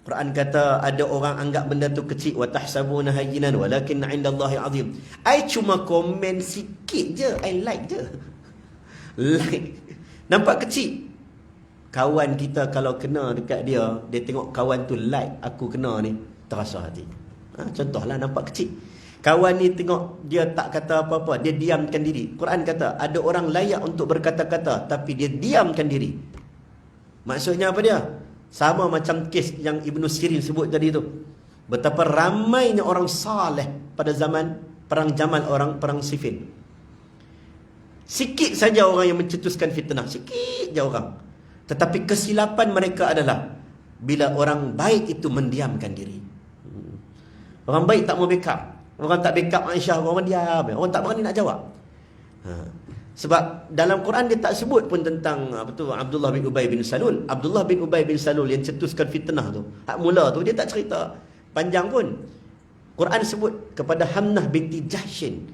Quran kata ada orang anggap benda tu kecil, wa tahsabuna hayyinan walakin 'indallahi 'azim. I cuma komen sikit je, I like je. Like. Nampak kecil. Kawan kita kalau kena dekat dia tengok kawan tu like aku kena ni, terasa hati. Contohlah nampak kecil. Kawan ni tengok dia tak kata apa-apa, dia diamkan diri. Quran kata ada orang layak untuk berkata-kata tapi dia diamkan diri. Maksudnya apa dia? Sama macam kes yang Ibnu Sirin sebut tadi tu. Betapa ramainya orang saleh pada zaman perang Jamal, perang Siffin. Sikit saja orang yang mencetuskan fitnah, sikit je orang. Tetapi kesilapan mereka adalah bila orang baik itu mendiamkan diri. Orang baik tak mau backup. Orang tak backup Aisyah, orang diam. Orang tak berani nak jawab. Sebab dalam Quran dia tak sebut pun tentang Abdullah bin Ubay bin Salul. Abdullah bin Ubay bin Salul yang cetuskan fitnah tu, hak mula tu dia tak cerita panjang pun. Quran sebut kepada Hamnah binti Jahshin,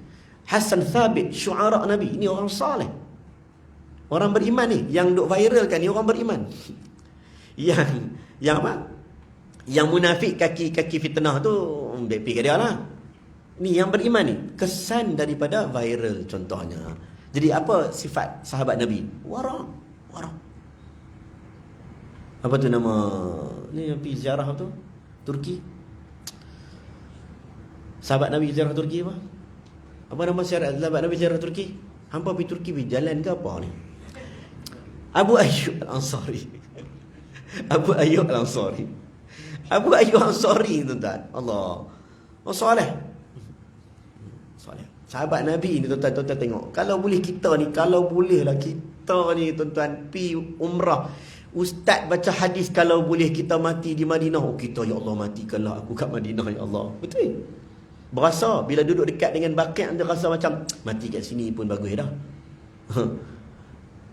Hasan Thabit, syuara Nabi. Ini orang saleh, orang beriman ni. Yang duk viral kan ni orang beriman. Yang apa? Yang munafik kaki fitnah tu BP ke dia lah. Ni yang beriman ni. Kesan daripada viral contohnya. Jadi apa sifat sahabat Nabi? Wara. Apa tu nama ni yang pergi ziarah tu? Turki. Sahabat Nabi ziarah Turki apa? Apa nama sahabat Nabi ziarah Turki? Hampa pergi Turki pergi jalan ke apa ni? Abu Ayyub Al-Ansari. Abu Ayyub Al-Ansari tuan-tuan. Allah. Oh soleh. Sahabat Nabi ni tuan-tuan tengok. Kalau boleh kita ni, tuan-tuan pi umrah. Ustaz baca hadis kalau boleh kita mati di Madinah. Oh kita, ya Allah matikanlah aku kat Madinah ya Allah. Betul. Berasa bila duduk dekat dengan Baqi' dia rasa macam mati kat sini pun bagus dah.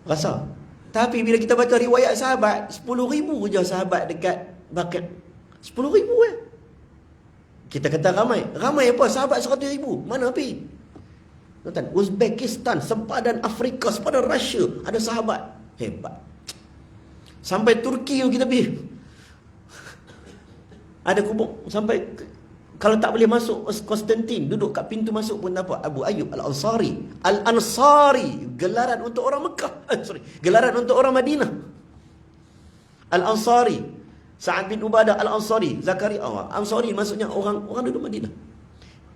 Rasa. Tapi bila kita baca riwayat sahabat, 10,000 je sahabat dekat Baqi'. 10,000 Kita kata ramai. Ramai apa? Sahabat 100,000. Mana pi? Tuan, Uzbekistan, sempadan Afrika, sempadan Russia ada sahabat. Hebat. Sampai Turki kita pergi. Ada kubur. Sampai kalau tak boleh masuk Konstantin, duduk kat pintu masuk pun dapat Abu Ayyub Al-Ansari. Al-Ansari, gelaran untuk orang Mekah. Gelaran untuk orang Madinah. Al-Ansari. Sa'ad bin Ubadah Al-Ansari. Zakaria Al-Ansari maksudnya orang duduk Madinah.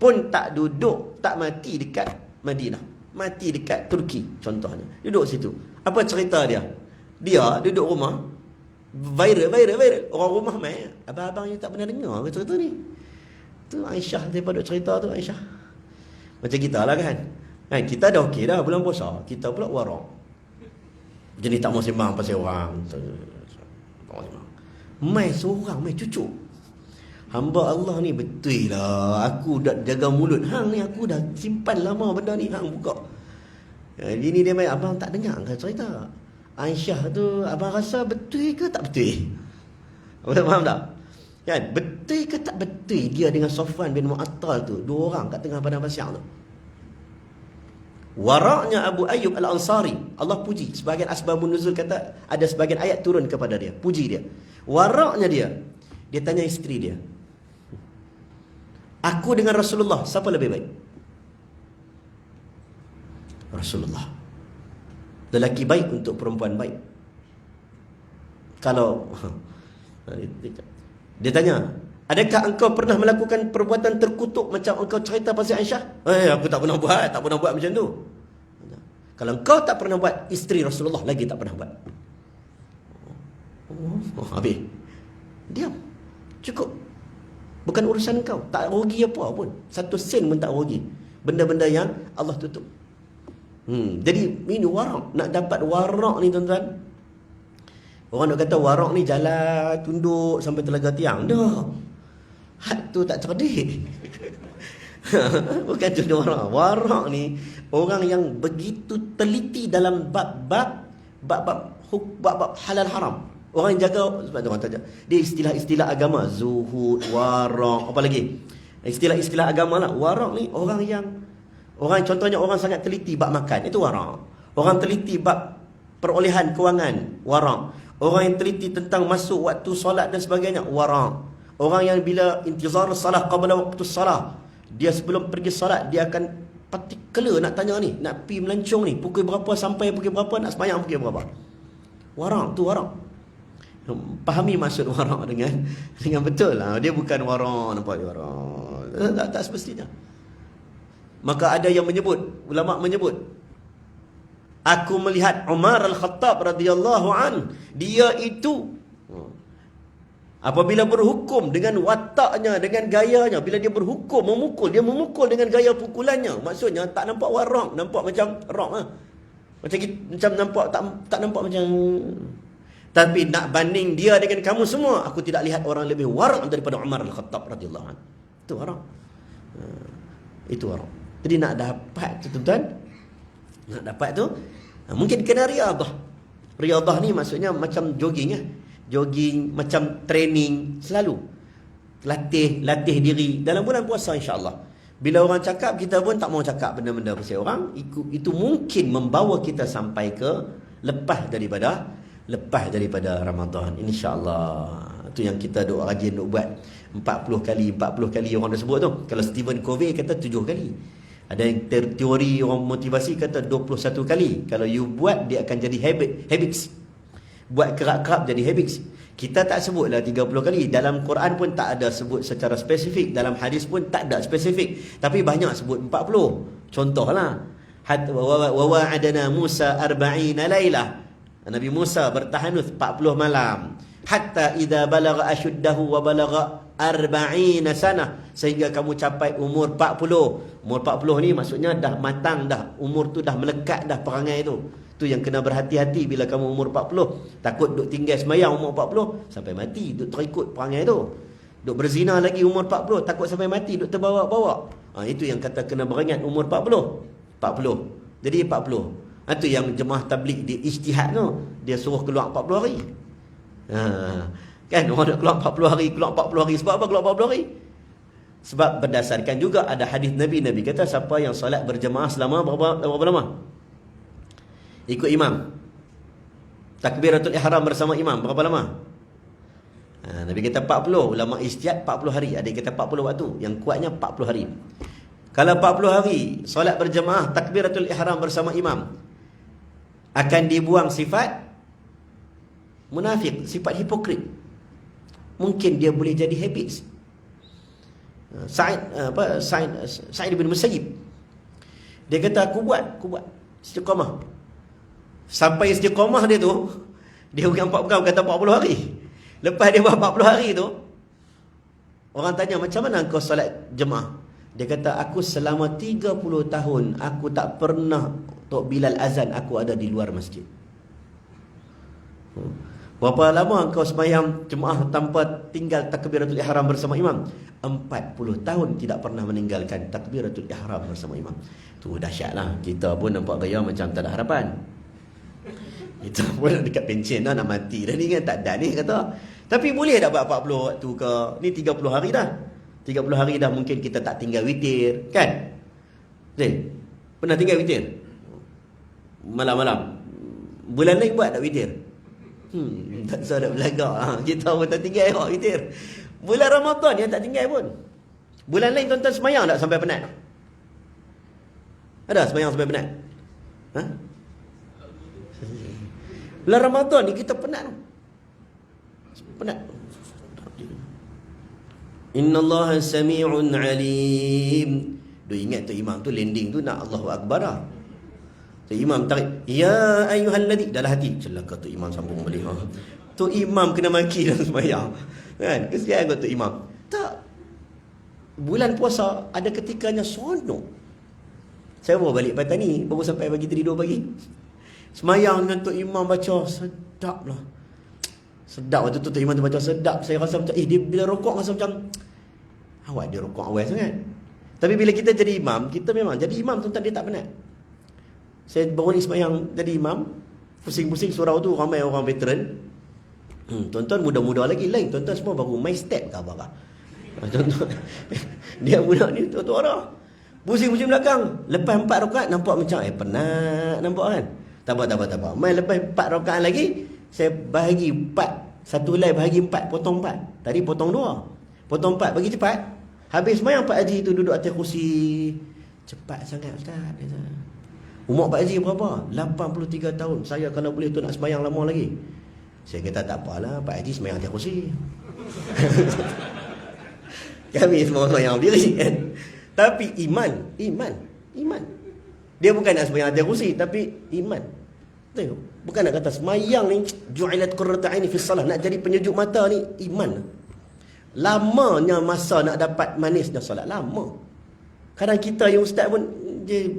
Pun tak duduk, tak mati dekat Madinah, mati dekat Turki contohnya. Duduk situ. Apa cerita dia? Dia duduk rumah, viral. Orang rumah mai, abang-abang yang tak pernah dengar ke cerita ni. Tu Aisyah daripada cerita tu Aisyah. Macam kita lah kan. Kita dah okey dah bulan puasa, kita pula warok. Jadi tak mau sembang pasal orang. Mai seorang, mai cucuk. Hamba Allah ni betul lah. Aku dah jaga mulut. Hang ni aku dah simpan lama benda ni. Hang buka. Gini dia main. Abang tak dengar ke cerita? Aisyah tu abang rasa betul ke tak betul? Abang faham tak? Kan? Betul ke tak betul dia dengan Safwan bin Mu'attal tu, dua orang kat tengah padang pasir tu? Waraknya Abu Ayyub Al-Ansari, Allah puji. Sebahagian asbabun nuzul kata ada sebahagian ayat turun kepada dia, puji dia. Waraknya dia tanya isteri dia, aku dengan Rasulullah, siapa lebih baik? Rasulullah. Lelaki baik untuk perempuan baik. Kalau dia tanya, adakah engkau pernah melakukan perbuatan terkutuk macam engkau cerita pasal Aisyah? Aku tak pernah buat macam tu. Kalau engkau tak pernah buat, isteri Rasulullah lagi tak pernah buat. Habis. Diam. Cukup. Bukan urusan engkau. Tak rugi apa pun. 1 sen pun tak rugi. Benda-benda yang Allah tutup. Jadi ini warak. Nak dapat warak ni tuan-tuan, orang nak kata warak ni jalan tunduk sampai telaga tiang. Dah. Had tu tak cerdik. Bukan tu warak. Warak ni orang yang begitu teliti dalam bab halal haram. Orang yang jaga, sebab orang tanya, dia istilah-istilah agama, zuhud, warak, apa lagi? Istilah-istilah agama lah. Warak ni contohnya orang sangat teliti bab makan, itu warak. Orang teliti bab perolehan kewangan, warak. Orang yang teliti tentang masuk waktu solat dan sebagainya, warak. Orang yang bila intizar salah qabla waktu salah, dia sebelum pergi solat, dia akan particular nak tanya ni, nak pergi melancong ni, pukul berapa sampai pukul berapa, nak sembahyang pukul berapa. Warak tu warak. Fahami maksud warak dengan betul lah. Dia bukan warak, nampak dia warak. Tak semestinya. Maka ada yang menyebut, ulama menyebut, aku melihat Umar Al-Khattab radhiyallahu an, dia itu apabila berhukum dengan wataknya, dengan gayanya, bila dia berhukum, dia memukul dengan gaya pukulannya. Maksudnya tak nampak warak, nampak macam rock lah. Macam nampak tak nampak macam. Tapi nak banding dia dengan kamu semua, aku tidak lihat orang lebih warak daripada Umar Al-Khattab radhiyallahu an. Itu warak. Itu warak. Jadi nak dapat tu tuan-tuan, nak dapat tu mungkin kena riadah. Riadah ni maksudnya macam jogging jogging, macam training, selalu latih diri dalam bulan puasa, insya-Allah. Bila orang cakap, kita pun tak mau cakap benda-benda pasal orang. Itu mungkin membawa kita sampai ke lepas daripada Ramadan, insya-Allah. Itu yang kita duk rajin duk buat 40 kali orang dah sebut tu. Kalau Stephen Covey kata 7 kali. Ada yang teori orang motivasi kata 21 kali. Kalau you buat, dia akan jadi habits. Buat kerap-kerap jadi habits. Kita tak sebutlah 30 kali. Dalam Quran pun tak ada sebut secara spesifik. Dalam hadis pun tak ada spesifik. Tapi banyak sebut 40. Contohlah, wa wa'adana Musa 40 lailah. Nabi Musa bertahanus 40 malam. Hatta idza balagha ashuddahu wa balagha 40 sanah, sehingga kamu capai umur 40. Umur 40 ni maksudnya dah matang dah. Umur tu dah melekat dah perangai tu. Tu yang kena berhati-hati bila kamu umur 40. Takut duk tinggal sembahyang umur 40 sampai mati, duk terikut perangai tu. Duk berzina lagi umur 40, takut sampai mati, duk terbawa-bawa. Itu yang kata kena beringat umur 40. Jadi 40. Itu yang jemaah tabligh di ijtihad tu. Dia suruh keluar 40 hari. Kan orang nak keluar 40 hari. Sebab apa keluar 40 hari? Sebab berdasarkan juga ada hadis Nabi kata siapa yang solat berjemaah selama berapa lama? Ikut imam. Takbiratul ihram bersama imam berapa lama? Nabi kata 40. Ulama ijtihad 40 hari. Ada yang kata 40 waktu. Yang kuatnya 40 hari. Kalau 40 hari solat berjemaah takbiratul ihram bersama imam, akan dibuang sifat munafik, sifat hipokrit. Mungkin dia boleh jadi habits. Sa'id bin Musayyib, dia kata aku buat istiqamah. Sampai istiqamah dia tu, dia bukan 40 kata 40 hari. Lepas dia buat 40 hari tu, orang tanya, macam mana kau solat jemaah? Dia kata, aku selama 30 tahun aku tak pernah Tok Bilal azan aku ada di luar masjid. Berapa lama kau sembahyang jemaah tanpa tinggal takbiratul ihram bersama imam? 40 tahun tidak pernah meninggalkan takbiratul ihram bersama imam. Tu dahsyatlah. Kita pun nampak gaya macam tak ada harapan. Kita pun dekat pension dah, nak mati dah ni kan, tak ada ni kata. Tapi boleh dah buat 40 waktu ke, ni 30 hari dah. 30 hari dah mungkin kita tak tinggal witir, kan? Pernah tinggal witir? Malam-malam. Bulan lain buat tak witir? Tak usah nak belagak. Kita pun tak tinggal buat witir. Bulan Ramadan yang tak tinggal pun. Bulan lain tuan-tuan semayang tak sampai penat? Ada semayang sampai penat? Ha? Bulan Ramadan ni kita penat. Penat. Innallaha sami'un alim. Dia ingat tu imam tu landing tu nak Allahu Akbar dah. Tu imam tarik, ya ayyuhalladzi, dalam hati celaka tu imam sambung balik. Tu imam kena maki dalam sembahyang. Kan? Kesian tu imam. Tak. Bulan puasa ada ketikanya sonok. Saya baru balik Patani, baru sampai pagi 3 pagi. Semayang dengan Tok Imam baca, sedap lah. Sedap waktu tu Tok Imam tu baca sedap. Saya rasa macam, dia bila rokok rasa macam, awak dia rokok awal sangat. Tapi bila kita jadi imam, kita memang jadi imam tuan-tuan, dia tak penat. Saya baru ni semayang jadi imam, pusing-pusing surau tu, ramai orang veteran. Tuan-tuan muda-muda lagi lain. Tuan-tuan semua baru main step ke apa-apa. Tuan-tuan, dia muda ni tuan-tuan dah. Pusing-pusing belakang. Lepas 4 rakaat nampak macam penat nampak kan. Tak apa. Main lepas 4 rakaat lagi, saya bahagi 4. Satu helai bahagi 4, potong 4. Tadi potong 2. Potong 4 bagi cepat. Habis semayang Pak Haji tu duduk atas kursi. Cepat sangat Ustaz. Umur Pak Haji berapa? 83 tahun. Saya kalau boleh tu nak semayang lama lagi. Saya kata tak apalah, Pak Haji semayang atas kursi. Kami semua semayang diri kan. Tapi iman. Dia bukan nak semayang atas kursi, tapi iman. Tengok, bukan nak kata semayang ni ju'ilat qurratu aini fi salah, nak jadi penyejuk mata ni iman. Lamanya masa nak dapat manisnya solat, lama. Kadang kita yang ustaz pun dia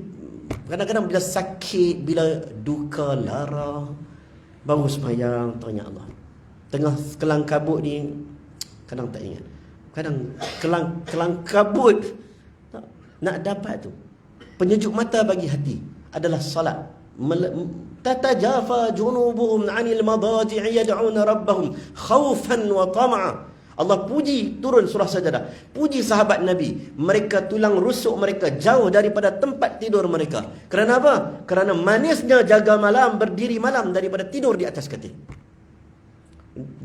kadang-kadang bila sakit, bila duka lara, baru semayang teringat Allah. Tengah kelang kabut ni kadang tak ingat. Kadang kelang kabut nak dapat tu penyejuk mata bagi hati adalah salat. Tatajafa junubuhum 'anil madaji'i yad'una rabbahum khaufan wa tama'a. Allah puji, turun surah Sajadah, puji sahabat Nabi, mereka tulang rusuk mereka jauh daripada tempat tidur mereka. Kerana apa? Kerana manisnya jaga malam, berdiri malam daripada tidur di atas katil.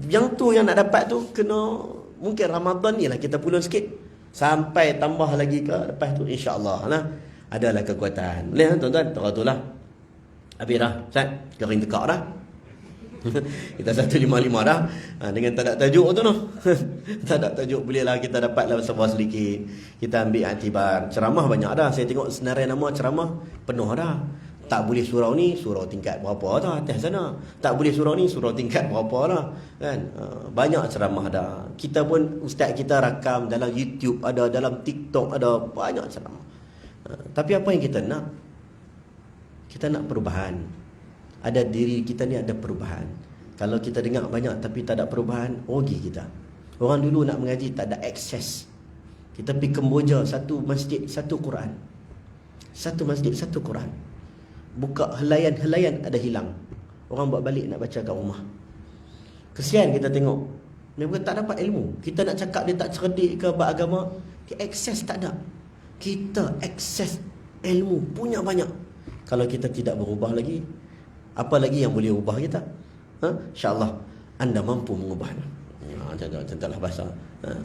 Yang tu yang nak dapat tu kena, mungkin Ramadan ni lah kita pulun sikit, sampai tambah lagi ke lepas tu insya-Allah lah adalah kekuatan. Boleh kan tuan-tuan? Tu lah. Habis dah. Ustaz, kering tekak dah. Kita 155 dah. Dengan tak ada tajuk tu noh. Tak ada tajuk, bolehlah kita dapatlah sebuah sedikit. Kita ambil iktibar. Ceramah banyak dah. Saya tengok senarai nama ceramah penuh dah. Tak boleh surau ni, surau tingkat berapa dah atas sana. Tak boleh surau ni, surau tingkat berapa dah. Kan? Banyak ceramah dah. Kita pun, ustaz kita rakam dalam YouTube ada, dalam TikTok ada, banyak ceramah. Tapi apa yang kita nak? Kita nak perubahan. Ada diri kita ni ada perubahan. Kalau kita dengar banyak tapi tak ada perubahan, rugi kita. Orang dulu nak mengaji tak ada akses. Kita pergi Kemboja, satu masjid, satu Quran. Satu masjid, satu Quran. Buka helaian ada hilang. Orang buat balik nak baca kat rumah. Kesian kita tengok. Mereka tak dapat ilmu. Kita nak cakap dia tak cerdik ke beragama, dia akses tak ada. Kita akses ilmu punya banyak. Kalau kita tidak berubah lagi, apa lagi yang boleh ubah kita? InsyaAllah anda mampu mengubahnya. Contohlah bahasa.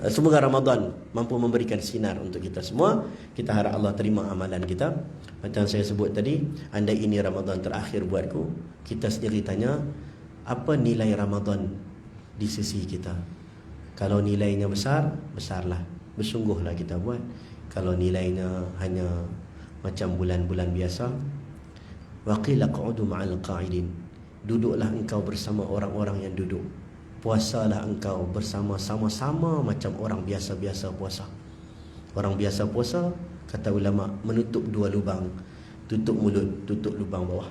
Semoga Ramadan mampu memberikan sinar untuk kita semua. Kita harap Allah terima amalan kita. Macam saya sebut tadi, andai ini Ramadan terakhir buatku, kita sendiri tanya, apa nilai Ramadan di sisi kita? Kalau nilainya besar, besarlah, bersungguhlah kita buat. Kalau nilainya hanya macam bulan-bulan biasa, waqila qa'udu ma'al qa'idin, duduklah engkau bersama orang-orang yang duduk. Puasalah engkau bersama sama-sama macam orang biasa-biasa puasa. Orang biasa puasa, kata ulama, menutup 2 lubang. Tutup mulut, tutup lubang bawah.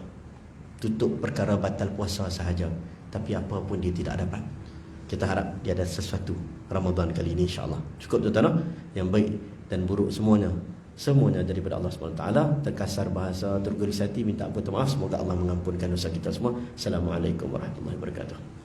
Tutup perkara batal puasa sahaja, tapi apa pun dia tidak dapat. Kita harap dia ada sesuatu Ramadan kali ini insya-Allah. Cukup tuan-tuan, yang baik dan buruk semuanya Semuanya daripada Allah SWT. Terkasar bahasa, terguris hati, minta ampun maaf. Semoga Allah mengampunkan dosa kita semua. Assalamualaikum warahmatullahi wabarakatuh.